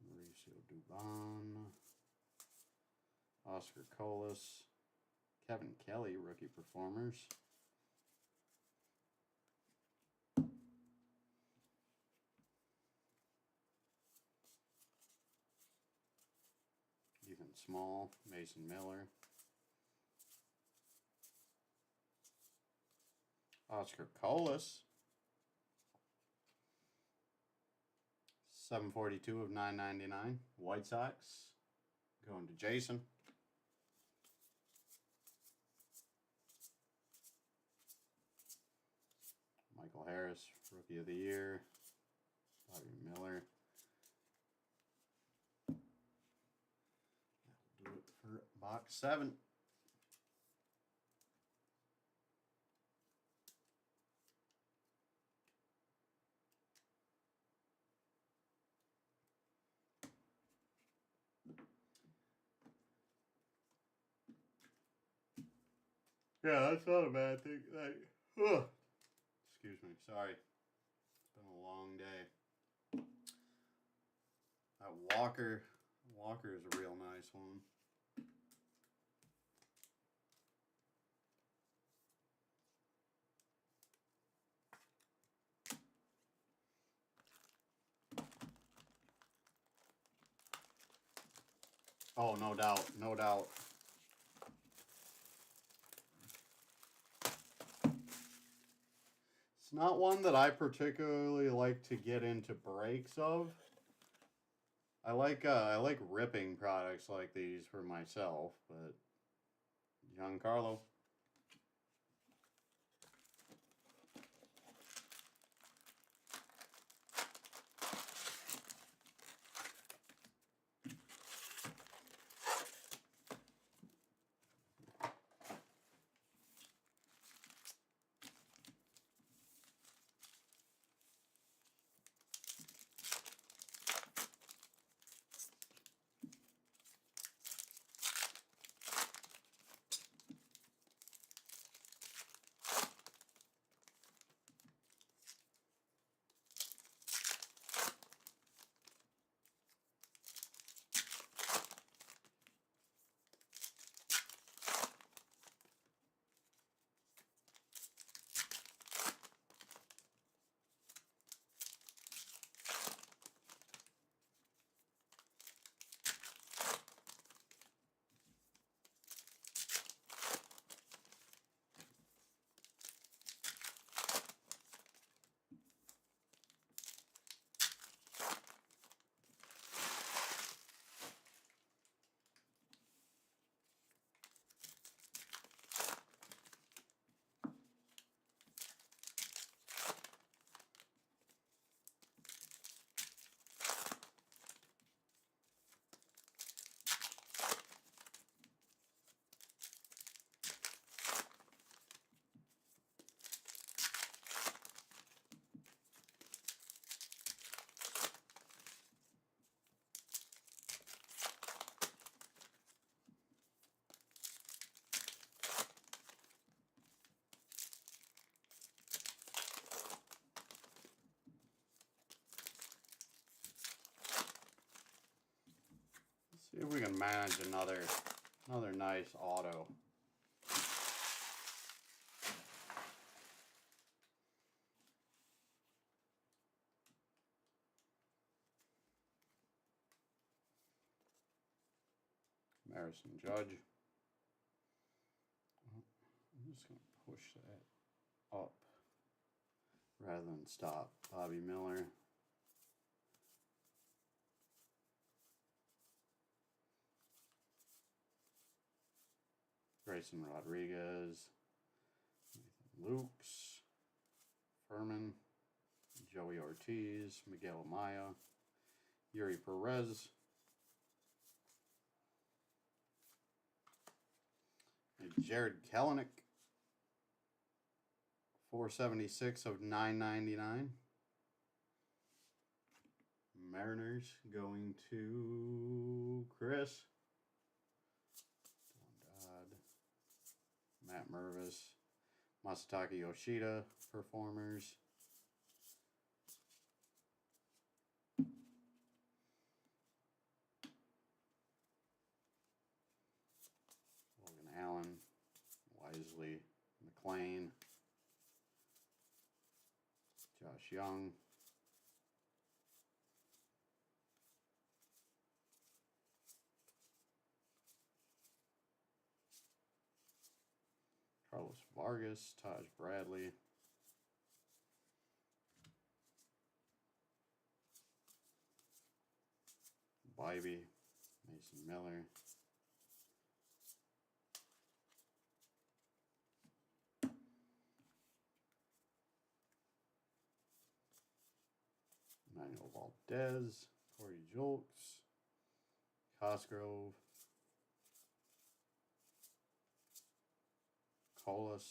Mauricio Dubon. Oscar Colas. Kevin Kelly, rookie performers. Ethan Small, Mason Miller. Oscar Colas. 742 of 999. White Sox. Going to Jason. Michael Harris, Rookie of the Year. Bobby Miller. That'll do it for box 7. Yeah, that's not a bad thing. Excuse me, sorry. It's been a long day. That Walker is a real nice one. Oh, no doubt, no doubt. It's not one that I particularly like to get into breaks of. I like ripping products like these for myself, but Giancarlo. See if we can manage another nice auto. Madison Judge. I'm just going to push that up rather than stop. Bobby Miller. Grayson Rodriguez. Nathan Lukes. Furman. Joey Ortiz. Miguel Amaya. Yuri Perez. Jared Kelenic, 476 of 999. Mariners going to Chris. Dodd. Matt Mervis. Masataka Yoshida, Performers. Logan Allen. Wisely, McLean, Josh Young, Carlos Vargas, Taj Bradley, Bybee, Mason Miller, Emmanuel Valdez, Corey Julks, Cosgrove, Colas,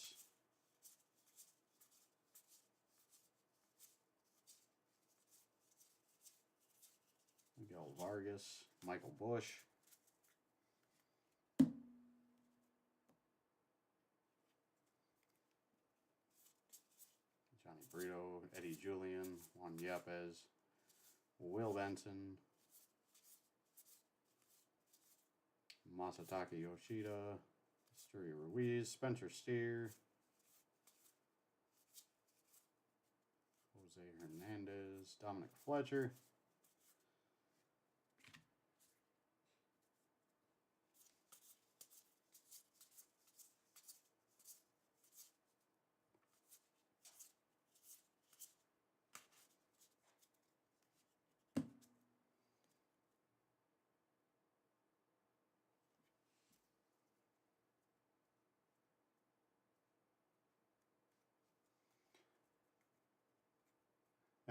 Miguel Vargas, Michael Bush, Johnny Brito, Eddie Julian, Juan Yepes, Will Benson, Masataka Yoshida, Sturi Ruiz, Spencer Steer, Jose Hernandez, Dominic Fletcher,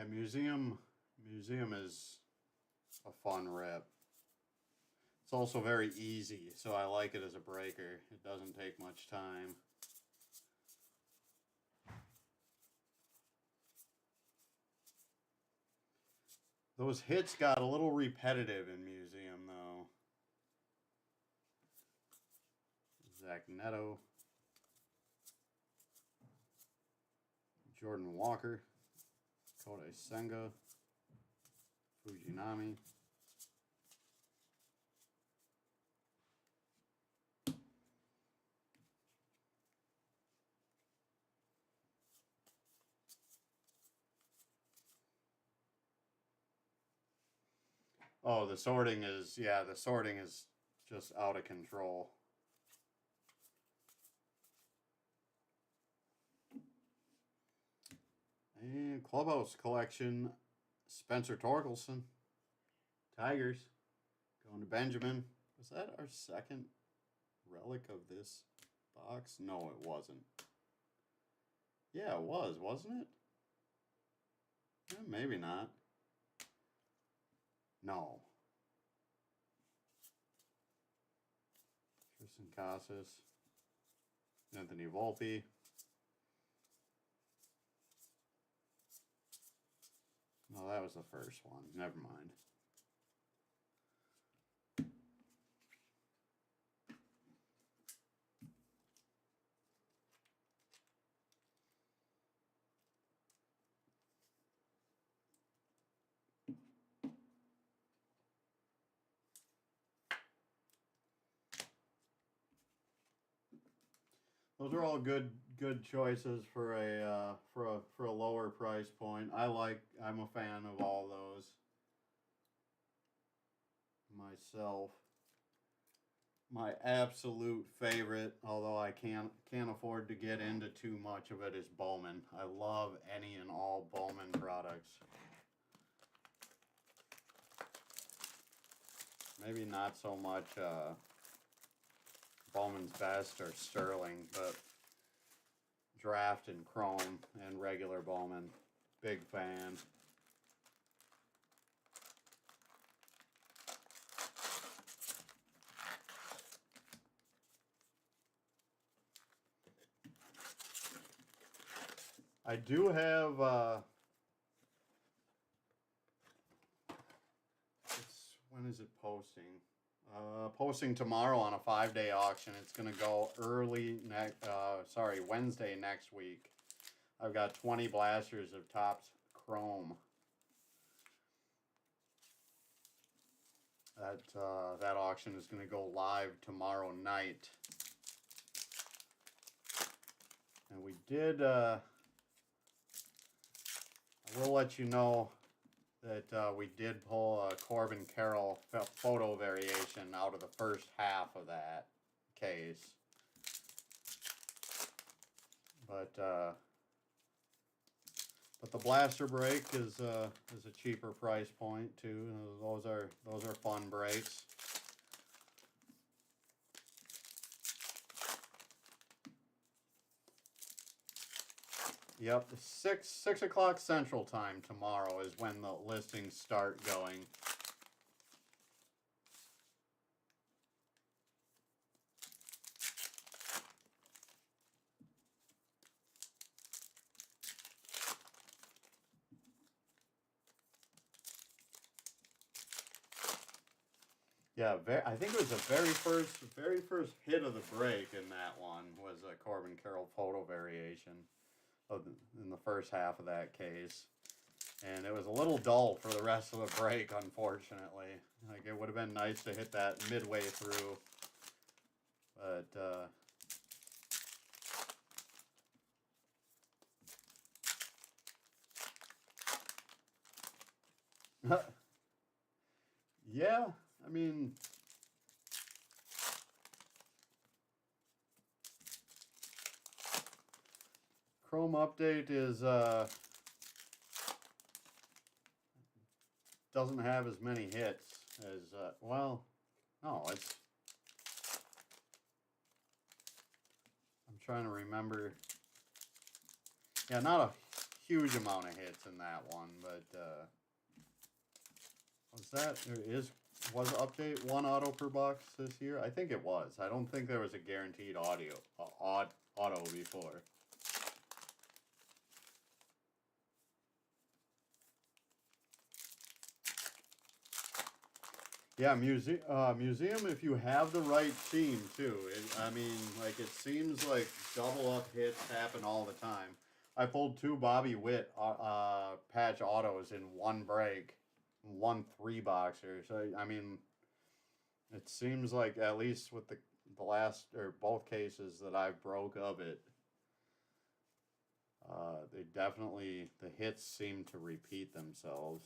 Yeah, museum is a fun rip. It's also very easy, so I like it as a breaker. It doesn't take much time. Those hits got a little repetitive in museum, though. Zach Neto, Jordan Walker, Kodai Senga, Fujinami. Oh, the sorting is just out of control. And Clubhouse Collection, Spencer Torkelson, Tigers, going to Benjamin. Was that our second relic of this box? No, it wasn't. Yeah, it was, wasn't it? Maybe not. No. Tristan Casas, Anthony Volpe. No, that was the first one. Never mind. Those are all good choices for a lower price point. I'm a fan of all those myself. My absolute favorite, although I can't afford to get into too much of it, is Bowman. I love any and all Bowman products. Maybe not so much Bowman's Best or Sterling, but Draft and Chrome and regular Bowman. Big fan. I do have when is it posting? Posting tomorrow on a 5-day auction. It's gonna go Wednesday next week. I've got 20 blasters of Topps Chrome. That auction is gonna go live tomorrow night. And we did I will let you know that we did pull a Corbin Carroll photo variation out of the first half of that case. But the blaster break is a cheaper price point too. Those are fun breaks. Yep, 6 o'clock Central Time tomorrow is when the listings start going. Yeah, I think it was the very first hit of the break in that one was a Corbin Carroll photo variation in the first half of that case. And it was a little dull for the rest of the break, unfortunately. Like, it would have been nice to hit that midway through. But, yeah, I mean, Chrome update is, doesn't have as many hits as, well, no, I'm trying to remember. Yeah, not a huge amount of hits in that one, but was update 1 auto per box this year? I think it was. I don't think there was a guaranteed auto before. Yeah, museum, if you have the right team, too. I mean, like, it seems like double-up hits happen all the time. I pulled 2 Bobby Witt patch autos in one break, 1 3-boxer. So, I mean, it seems like, at least with the last, or both cases that I broke of it, the hits seem to repeat themselves.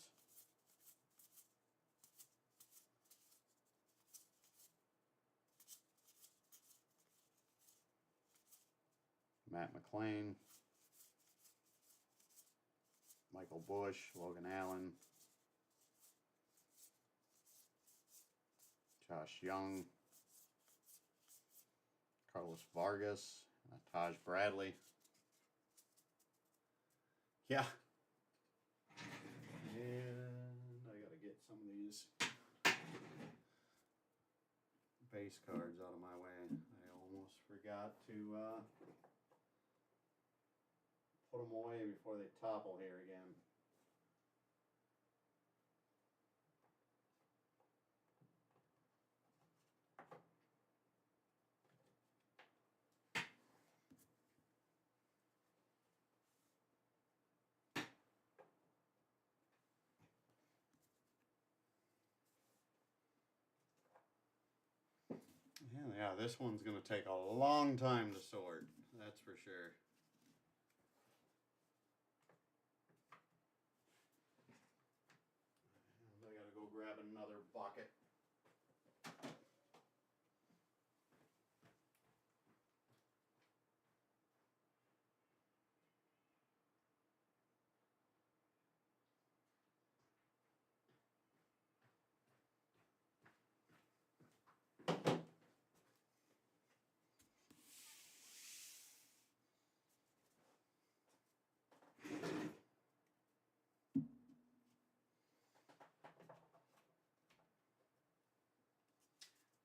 Matt McClain, Michael Bush, Logan Allen, Josh Young, Carlos Vargas, Taj Bradley. Yeah. And I gotta get some of these base cards out of my way. I almost forgot to put them away before they topple here again. Yeah, this one's going to take a long time to sort, that's for sure. And I gotta go grab another bucket.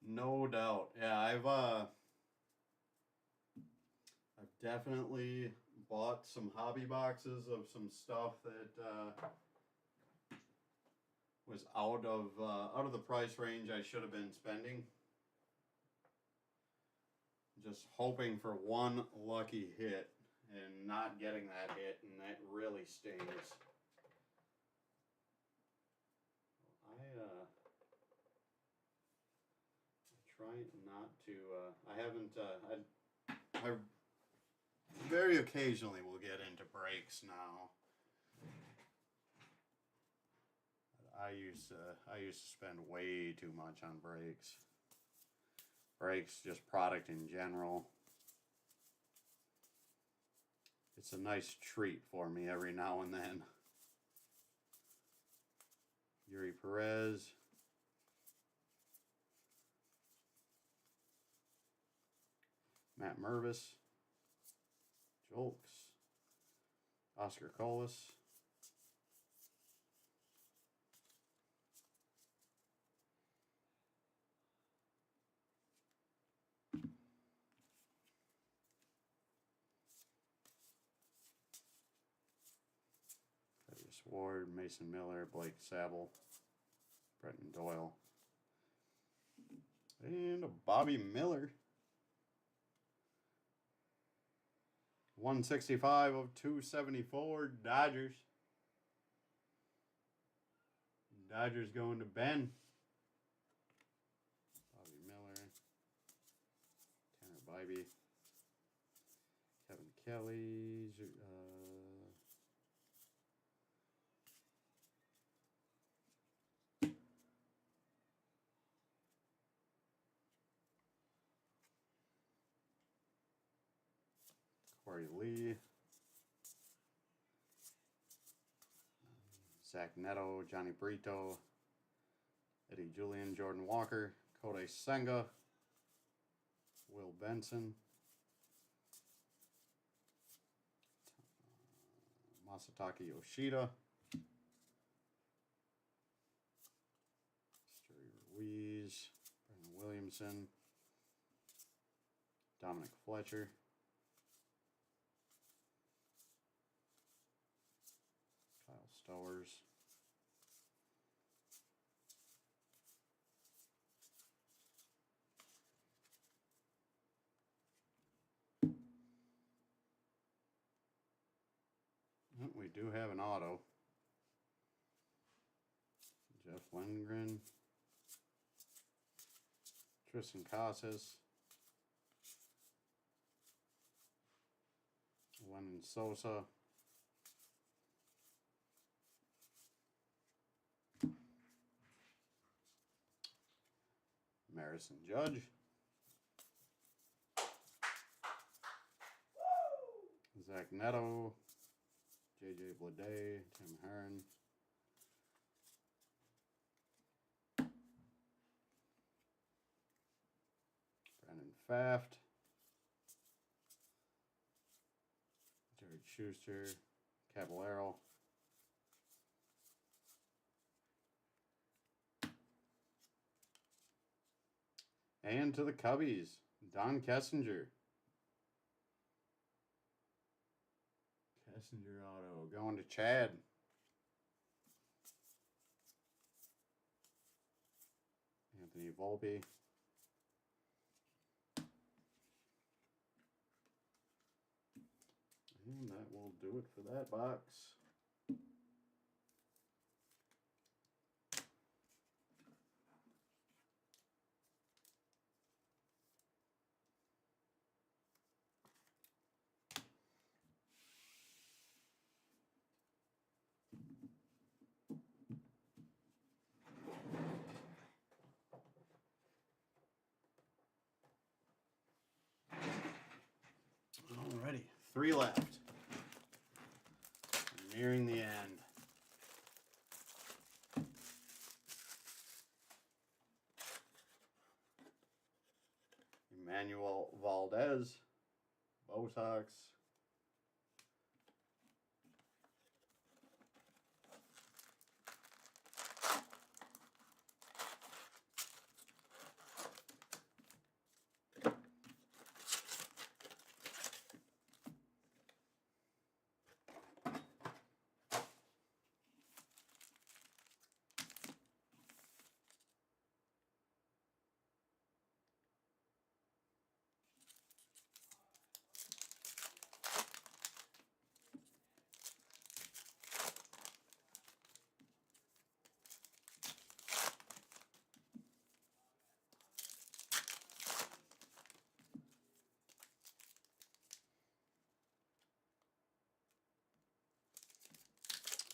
No doubt. Yeah, I've definitely bought some hobby boxes of some stuff that was out of the price range I should have been spending. Just hoping for one lucky hit and not getting that hit, and that really stings. Try not to. I very occasionally will get into breaks now. I used to spend way too much on breaks. Breaks, just product in general. It's a nice treat for me every now and then. Yuri Perez. Matt Mervis, Jolks, Oscar Colas, Thaddeus Ward, Mason Miller, Blake Sabel, Brenton Doyle, and a Bobby Miller. 165 of 274, Dodgers. Dodgers going to Ben. Bobby Miller. Tanner Bybee. Kevin Kelly. Corey Lee. Zach Neto, Johnny Brito, Eddie Julian, Jordan Walker, Kodai Senga, Will Benson, Masataka Yoshida, Stewie Ruiz, Brendan Williamson, Dominic Fletcher, Kyle Stowers, we do have an auto. Jeff Lindgren, Tristan Casas, Lennon Sosa, Marison Judge, Zach Neto, JJ Bleday, Tim Hearn, Brandon Pfaft, Jared Schuster, Caballero, and to the Cubbies, Don Kessinger. Kessinger auto going to Chad. Anthony Volpe. And that will do it for that box. Alrighty, 3 left. Nearing the end. Emmanuel Valdez, Bo Sox.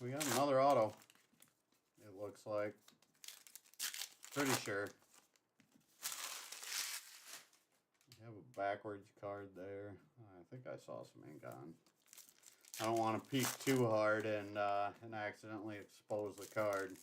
We got another auto. It looks like. Pretty sure. We have a backwards card there. I think I saw some ink on. I don't want to peek too hard and accidentally expose the card.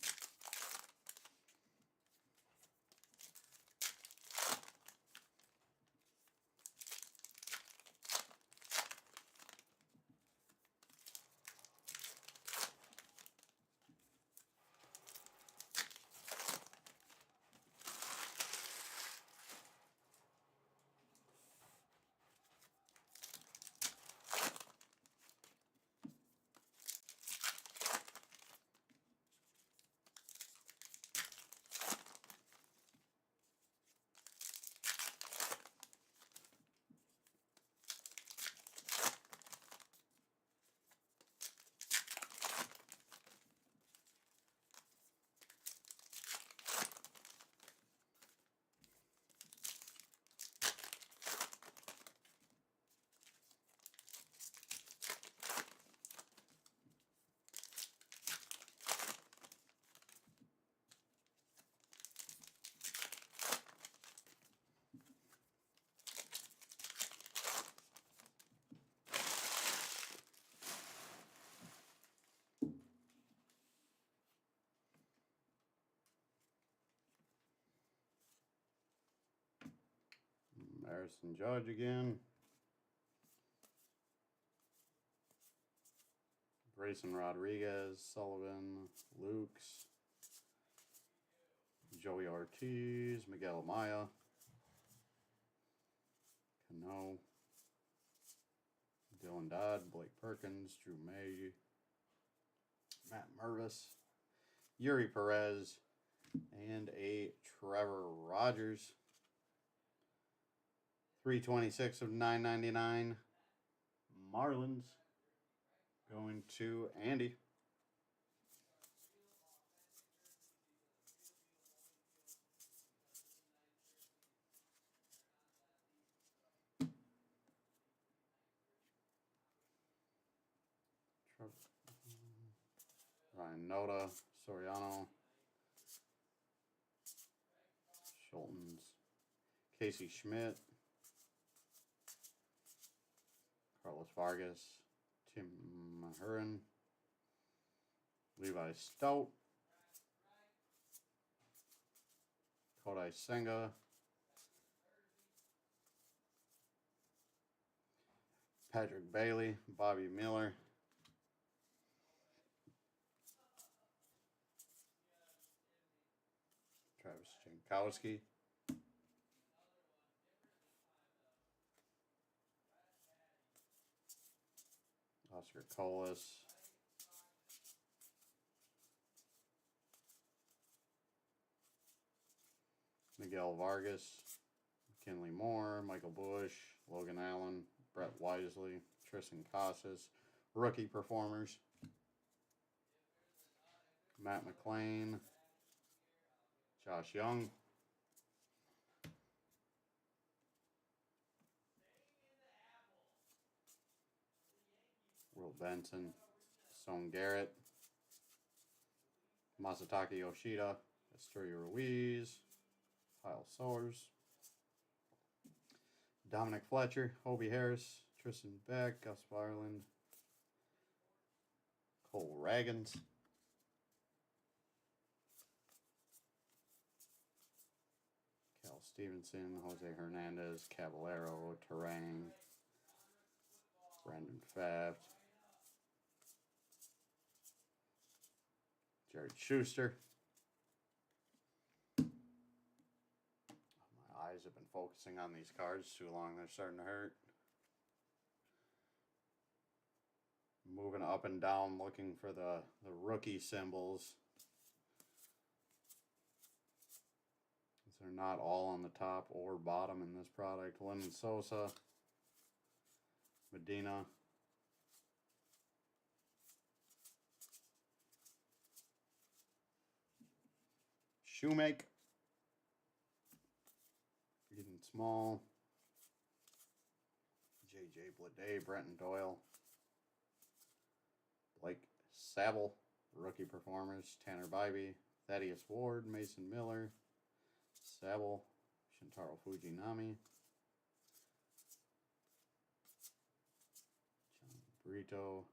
Marison Judge again. Grayson Rodriguez, Sullivan, Lukes, Joey Ortiz, Miguel Amaya, Cano, Dylan Dodd, Blake Perkins, Drew May, Matt Mervis, Yuri Perez, and a Trevor Rogers. 326 of 999. Marlins going to Andy. Ryan Noda, Soriano, Schultens, Casey Schmidt, Carlos Vargas, Tim Mahurin, Levi Stout, Kodai Senga, Patrick Bailey, Bobby Miller, Travis Jankowski, Oscar Colas, Miguel Vargas, McKinley Moore, Michael Bush, Logan Allen, Brett Wisely, Tristan Casas, rookie performers, Matt McClain, Josh Young, Will Benson, Stone Garrett, Masataka Yoshida, Estrella Ruiz, Kyle Sowers, Dominic Fletcher, Hobie Harris, Tristan Beck, Gus Farland, Cole Ragans, Cal Stevenson, Jose Hernandez, Caballero, Terang, Brandon Pfaft, Jared Schuster. My eyes have been focusing on these cards too long, they're starting to hurt. Moving up and down looking for the rookie symbols. They're not all on the top or bottom in this product. Lemon Sosa, Medina, Shoemake, Eden Small, JJ Bleday, Brenton Doyle, Blake Sabel, rookie performers, Tanner Bybee, Thaddeus Ward, Mason Miller, Sabel, Shintaro Fujinami, John Burrito,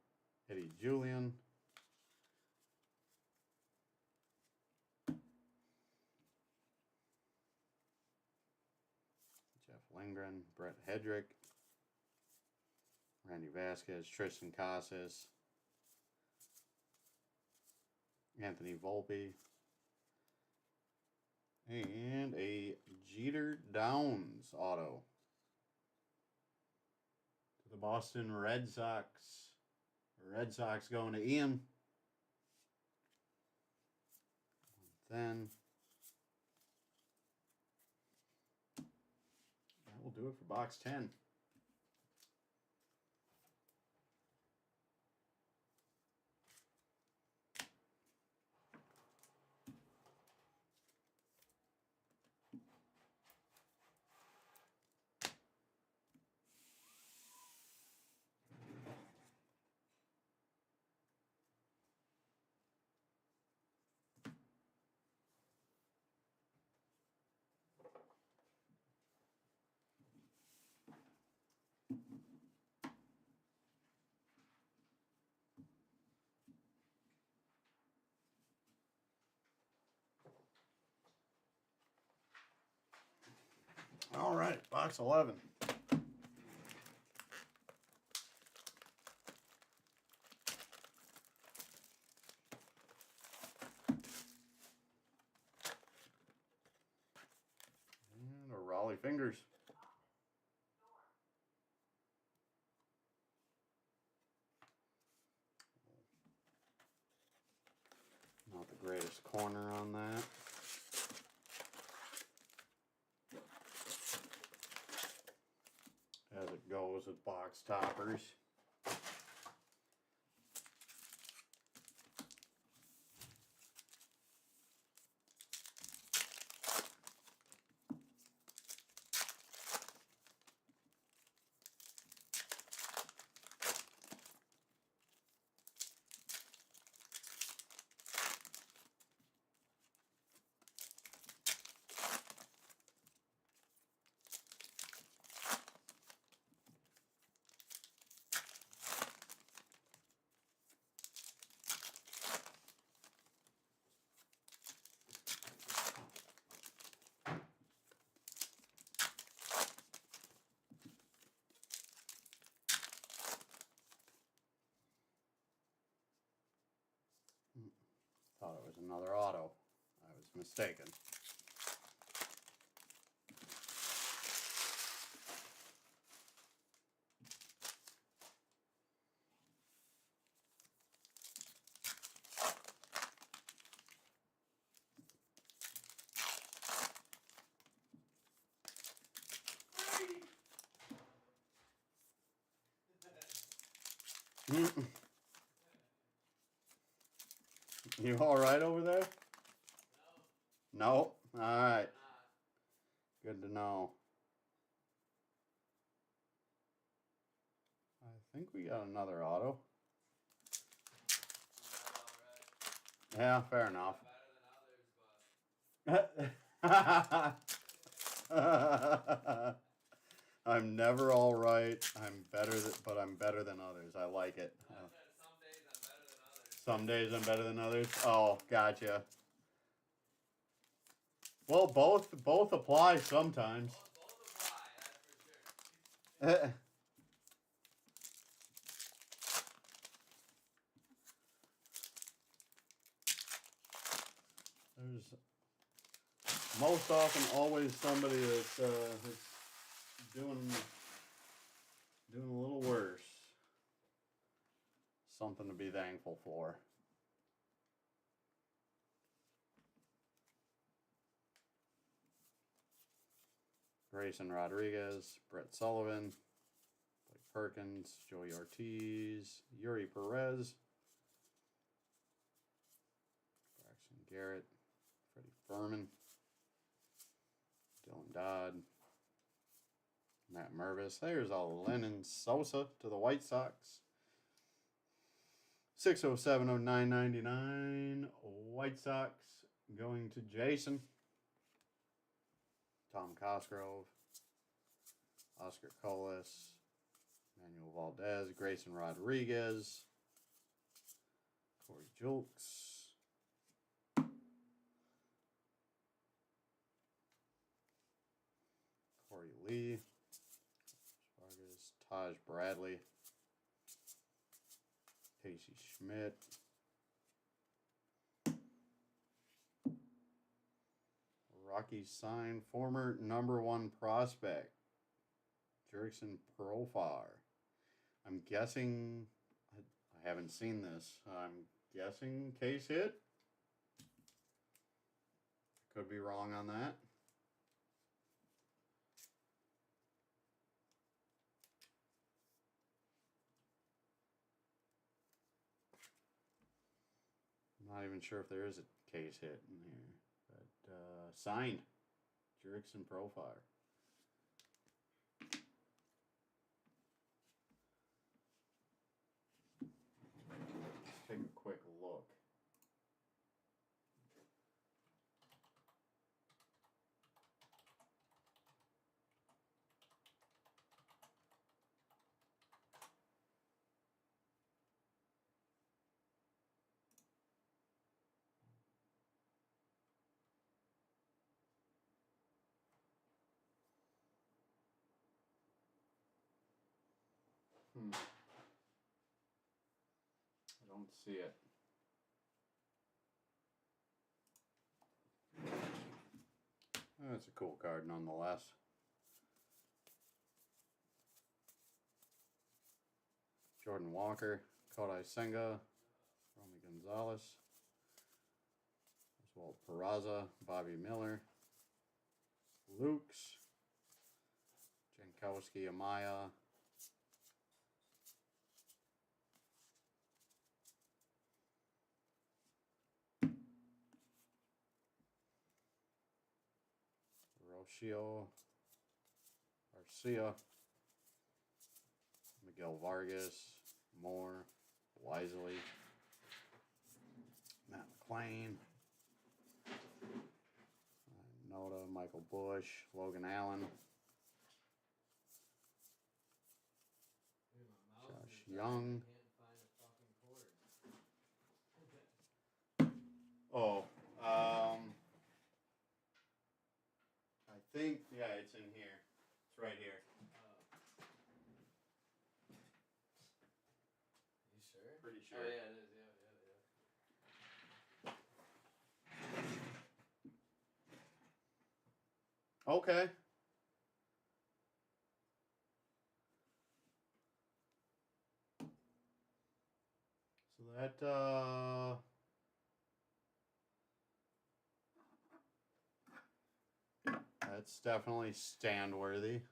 Eddie Julian, Jeff Lindgren, Brett Hedrick, Randy Vasquez, Tristan Casas, Anthony Volpe, and a Jeter Downs auto to the Boston Red Sox. Red Sox going to Ian. Then that will do it for box 10. All right, box 11. fingers. Not the greatest corner on that. As it goes with box toppers. Thought it was another auto. I was mistaken. You all right over there? No. No? All right. Good to know. I think we got another auto. Yeah, fair enough. I'm never all right. But I'm better than others. I like it. Some days I'm better than others. Oh, gotcha. Well, both apply sometimes. Both apply, that's for sure. There's most often always somebody that's doing a little worse. Something to be thankful for. Grayson Rodriguez, Brett Sullivan, Blake Perkins, Joey Ortiz, Yuri Perez, Braxton Garrett, Freddie Furman, Dylan Dodd, Matt Mervis. There's a Lennon Sosa to the White Sox. 6070999 White Sox going to Jason. Tom Cosgrove, Oscar Colas, Manuel Valdez, Grayson Rodriguez, Corey Julks, Corey Lee, Vargas, Taj Bradley, Casey Schmidt, Rocky Sign, former #1 prospect, Jurickson Profar. I'm guessing, I haven't seen this, I'm guessing case hit. Could be wrong on that. I'm not even sure if there is a case hit in here. But signed, Jurickson Profar. Let's take a quick look. I don't see it. That's a cool card nonetheless. Jordan Walker, Kodai Senga, Romy Gonzalez, Oswald Peraza, Bobby Miller, Lukes, Jankowski Amaya, Rocio Garcia, Miguel Vargas, Moore, Wisely, Matt McLean, Noda, Michael Bush, Logan Allen, Dude, my mouse Josh is dying. Young. I can't find a fucking cord. Oh, I think, yeah, it's in here. It's right here. You sure? Pretty Oh sure. yeah, it is. Yeah, yeah, yeah. Okay. So that's definitely stand worthy.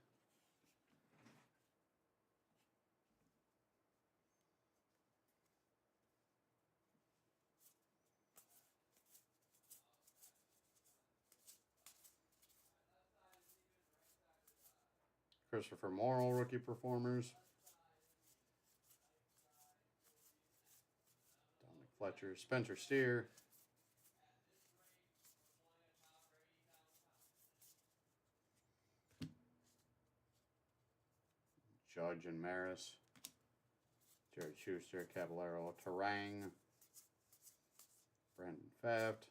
Christopher Morrow, rookie performers. Dominic Fletcher, Spencer Steer. Judge and Maris. Jared Schuster, Caballero, Terang. Brandon Pfaft.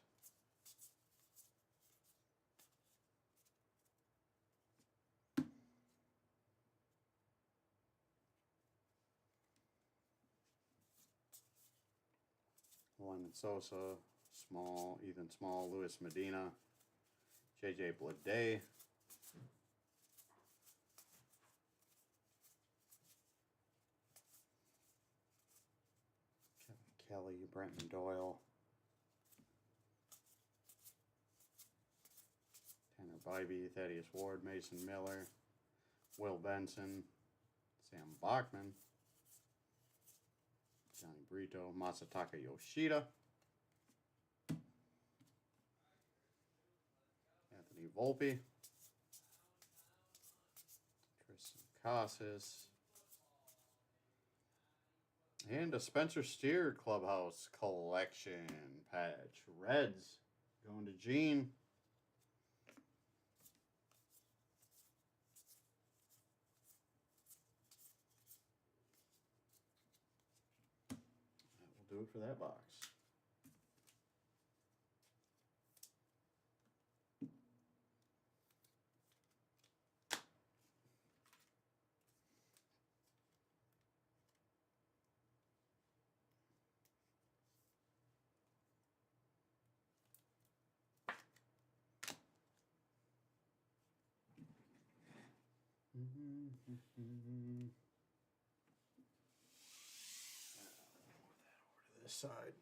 Lyman Sosa, Small, Ethan Small, Luis Medina, JJ Bleday, Kevin Kelly, Brenton Doyle, Tanner Bybee, Thaddeus Ward, Mason Miller, Will Benson, Sam Bachman, Johnny Brito, Masataka Yoshida, Anthony Volpe, Tristan Casas, and a Spencer Steer Clubhouse Collection patch. Reds going to Gene. That will do it for that box. This side.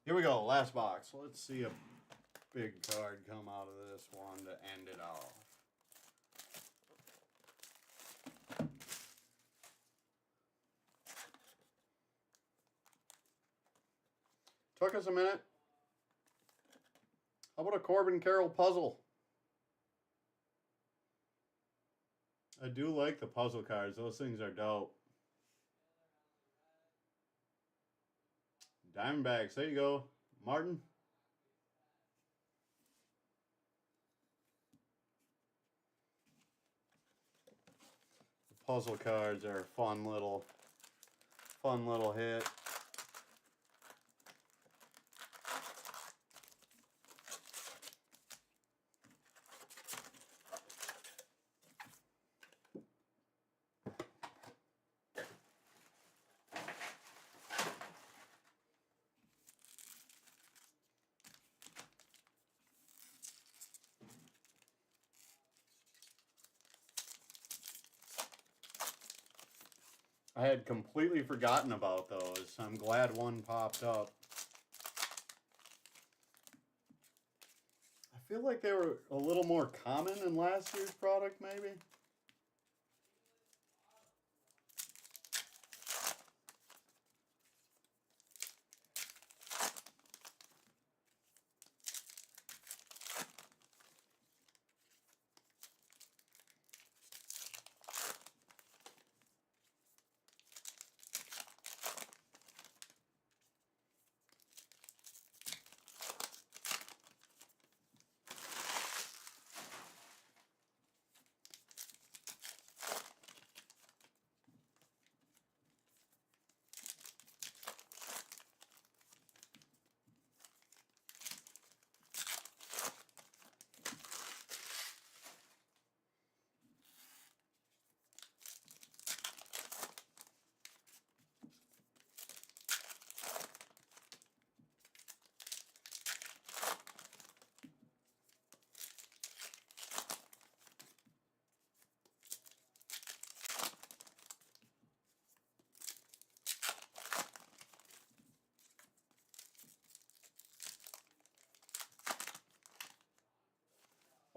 Here we go, last box. Let's see a big card come out of this one to end it off. Took us a minute. How about a Corbin Carroll puzzle? I do like the puzzle cards. Those things are dope. Diamondbacks, there you go. Martin. The puzzle cards are a fun little hit. I had completely forgotten about those. I'm glad one popped up. I feel like they were a little more common in last year's product, maybe.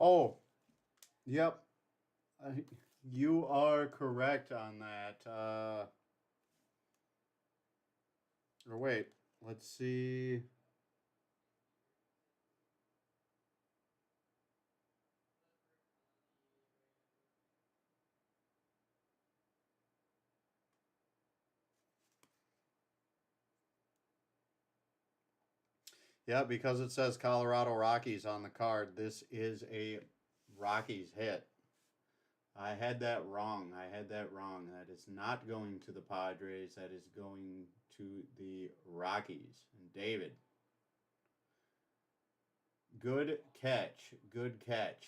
Oh, yep. You are correct on that. Or wait, let's see. Yeah, because it says Colorado Rockies on the card, this is a Rockies hit. I had that wrong. That is not going to the Padres. That is going to the Rockies. And David, good catch. Good catch.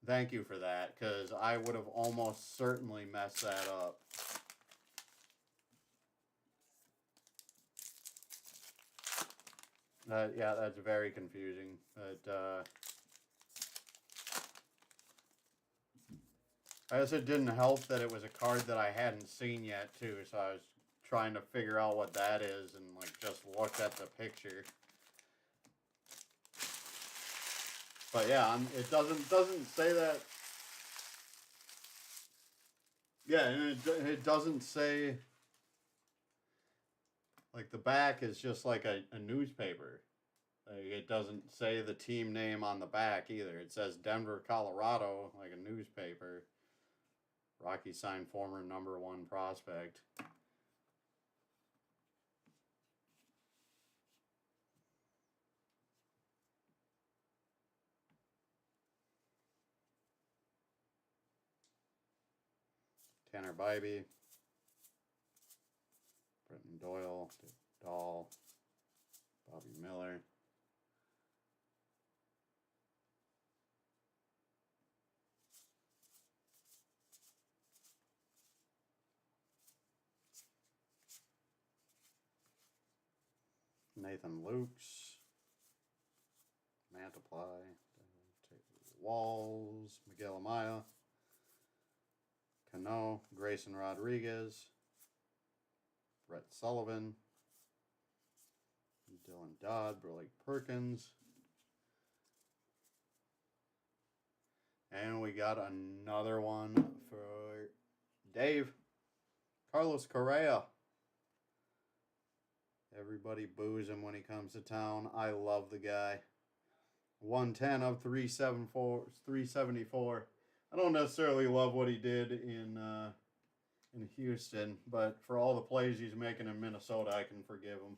Thank you for that, because I would have almost certainly messed that up. Yeah, that's very confusing. But I guess it didn't help that it was a card that I hadn't seen yet too, so I was trying to figure out what that is and like just looked at the picture. But yeah, it doesn't say that. Yeah, and it doesn't say. Like the back is just like a newspaper. Like it doesn't say the team name on the back either. It says Denver, Colorado, like a newspaper. Rocky signed former #1 prospect. Tanner Bybee. Brenton Doyle. Dahl. Bobby Miller. Nathan Lukes. Mantiply. Walls. Miguel Amaya. Cano. Grayson Rodriguez. Brett Sullivan. Dylan Dodd. Blake Perkins. And we got another one for Dave. Carlos Correa. Everybody boos him when he comes to town. I love the guy. 110 of 374. I don't necessarily love what he did in Houston, but for all the plays he's making in Minnesota, I can forgive him.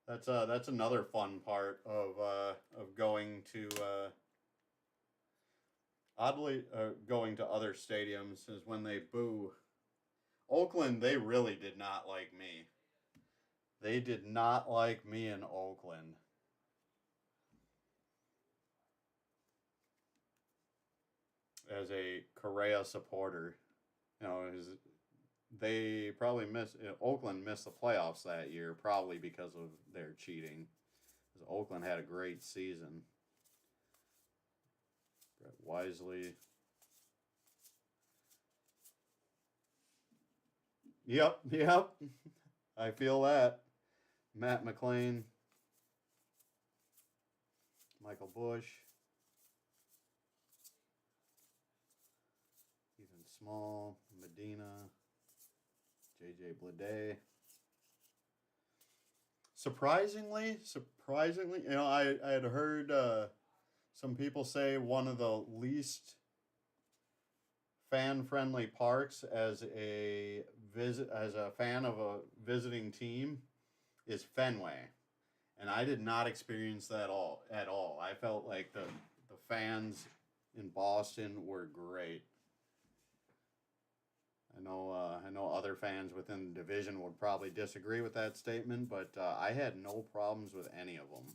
That's another fun part of going to going to other stadiums is when they boo. Oakland, they really did not like me. They did not like me in Oakland. As a Correa supporter, you know, they probably Oakland missed the playoffs that year, probably because of their cheating. Because Oakland had a great season. wisely. Yep. I feel that. Matt McLean, Michael Bush, Ethan Small, Medina, JJ Bleday. Surprisingly, you know, I had heard some people say one of the least fan-friendly parks as a fan of a visiting team is Fenway, and I did not experience that at all. I felt like the fans in Boston were great. I know other fans within the division would probably disagree with that statement, but I had no problems with any of them.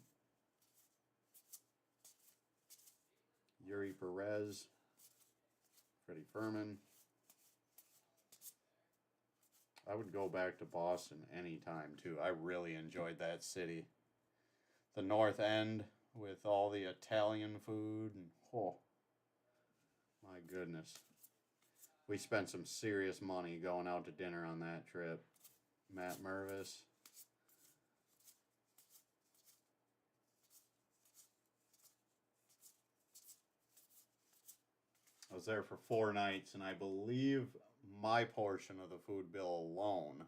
Yuri Perez, Freddie Furman. I would go back to Boston anytime too. I really enjoyed that city. The North End with all the Italian food and oh my goodness. We spent some serious money going out to dinner on that trip. Matt Mervis. I was there for 4 nights, and I believe my portion of the food bill alone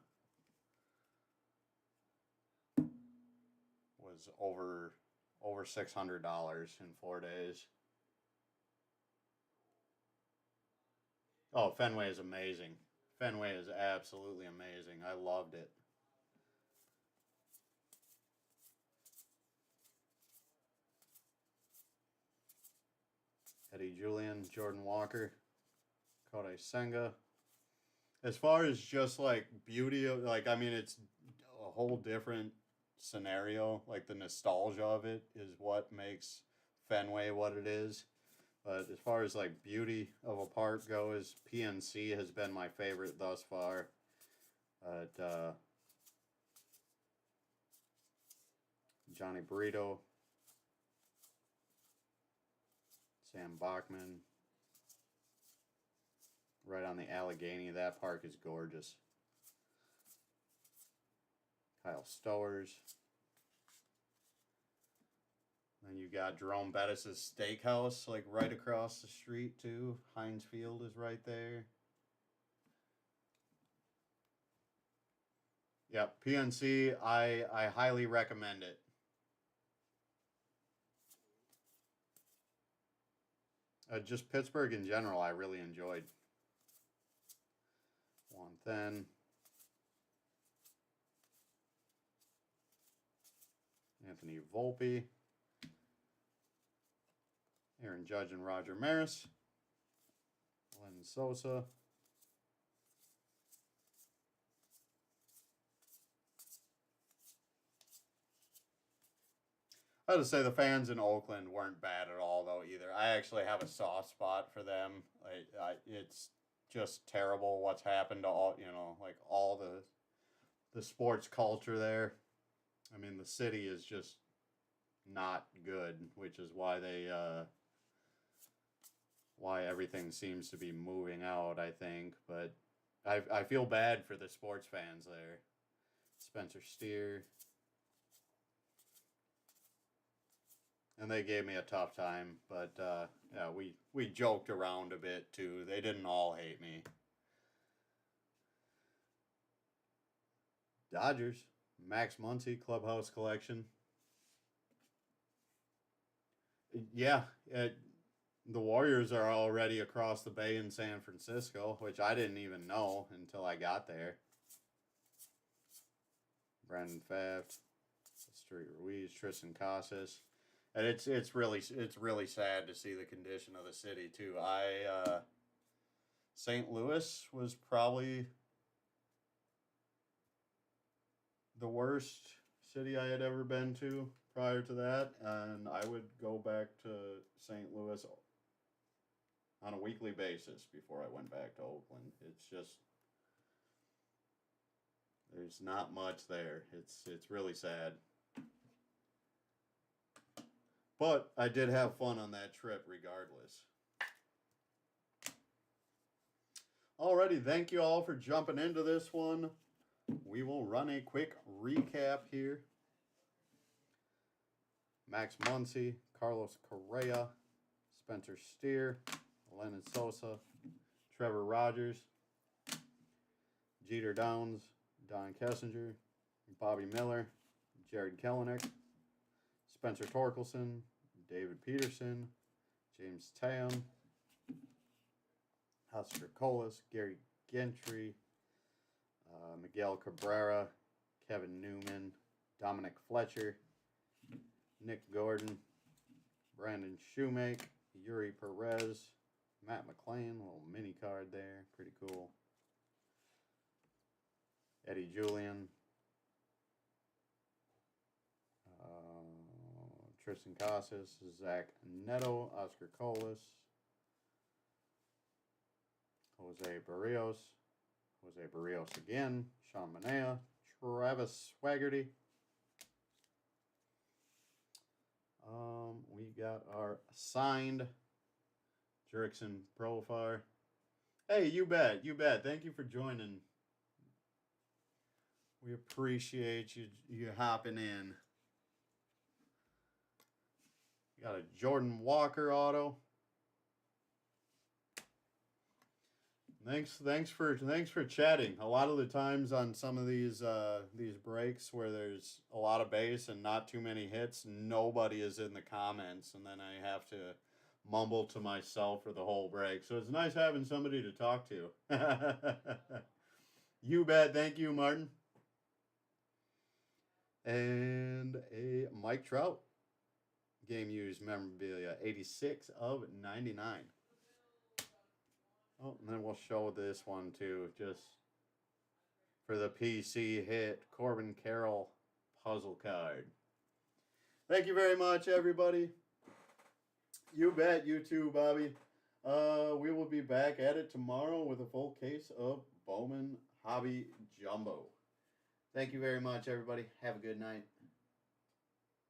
was over $600 in 4 days. Oh, Fenway is amazing. Fenway is absolutely amazing. I loved it. Eddie Julian, Jordan Walker, Kodai Senga. As far as just like beauty of, like, I mean, it's a whole different scenario. Like the nostalgia of it is what makes Fenway what it is. But as far as like beauty of a park goes, PNC has been my favorite thus far. But Johnny Burrito, Sam Bachman, right on the Allegheny. That park is gorgeous. Kyle Stowers. Then you got Jerome Bettis' Steakhouse, like right across the street too. Heinz Field is right there. Yep, PNC, I highly recommend it. Just Pittsburgh in general, I really enjoyed. Juan Then. Anthony Volpe. Aaron Judge and Roger Maris. Len Sosa. I have to say the fans in Oakland weren't bad at all, though, either. I actually have a soft spot for them. It's just terrible what's happened to all, you know, like all the sports culture there. I mean, the city is just not good, which is why why everything seems to be moving out, I think. But I feel bad for the sports fans there. Spencer Steer. And they gave me a tough time, but yeah, we joked around a bit too. They didn't all hate me. Dodgers, Max Muncy Clubhouse Collection. Yeah, the Warriors are already across the bay in San Francisco, which I didn't even know until I got there. Brandon Pfaff, Street Ruiz, Tristan Casas. And it's really sad to see the condition of the city too. St. Louis was probably the worst city I had ever been to prior to that, and I would go back to St. Louis on a weekly basis before I went back to Oakland. It's just there's not much there. It's really sad. But I did have fun on that trip regardless. Alrighty, thank you all for jumping into this one. We will run a quick recap here. Max Muncy, Carlos Correa, Spencer Steer, Lennon Sosa, Trevor Rogers, Jeter Downs, Don Kessinger, Bobby Miller, Jared Kelenic, Spencer Torkelson, David Peterson, James Tatum, Oscar Colas, Gary Gentry, Miguel Cabrera, Kevin Newman, Dominic Fletcher, Nick Gordon, Brandon Shoemake, Yuri Perez, Matt McClain, little mini card there, pretty cool. Eddie Julian, Tristan Casas, Zach Neto, Oscar Colas, Jose Barrios again, Sean Manaea, Travis Swaggerty. We got our signed Jurickson Profar. Hey, you bet. Thank you for joining. We appreciate you hopping in. Got a Jordan Walker auto. Thanks for chatting. A lot of the times on some of these breaks where there's a lot of base and not too many hits, nobody is in the comments, and then I have to mumble to myself for the whole break. So it's nice having somebody to talk to. You bet. Thank you, Martin. And a Mike Trout game used memorabilia, 86 of 99. Oh, and then we'll show this one too, just for the PC hit, Corbin Carroll puzzle card. Thank you very much, everybody. You bet. You too, Bobby. We will be back at it tomorrow with a full case of Bowman Hobby Jumbo. Thank you very much, everybody. Have a good night.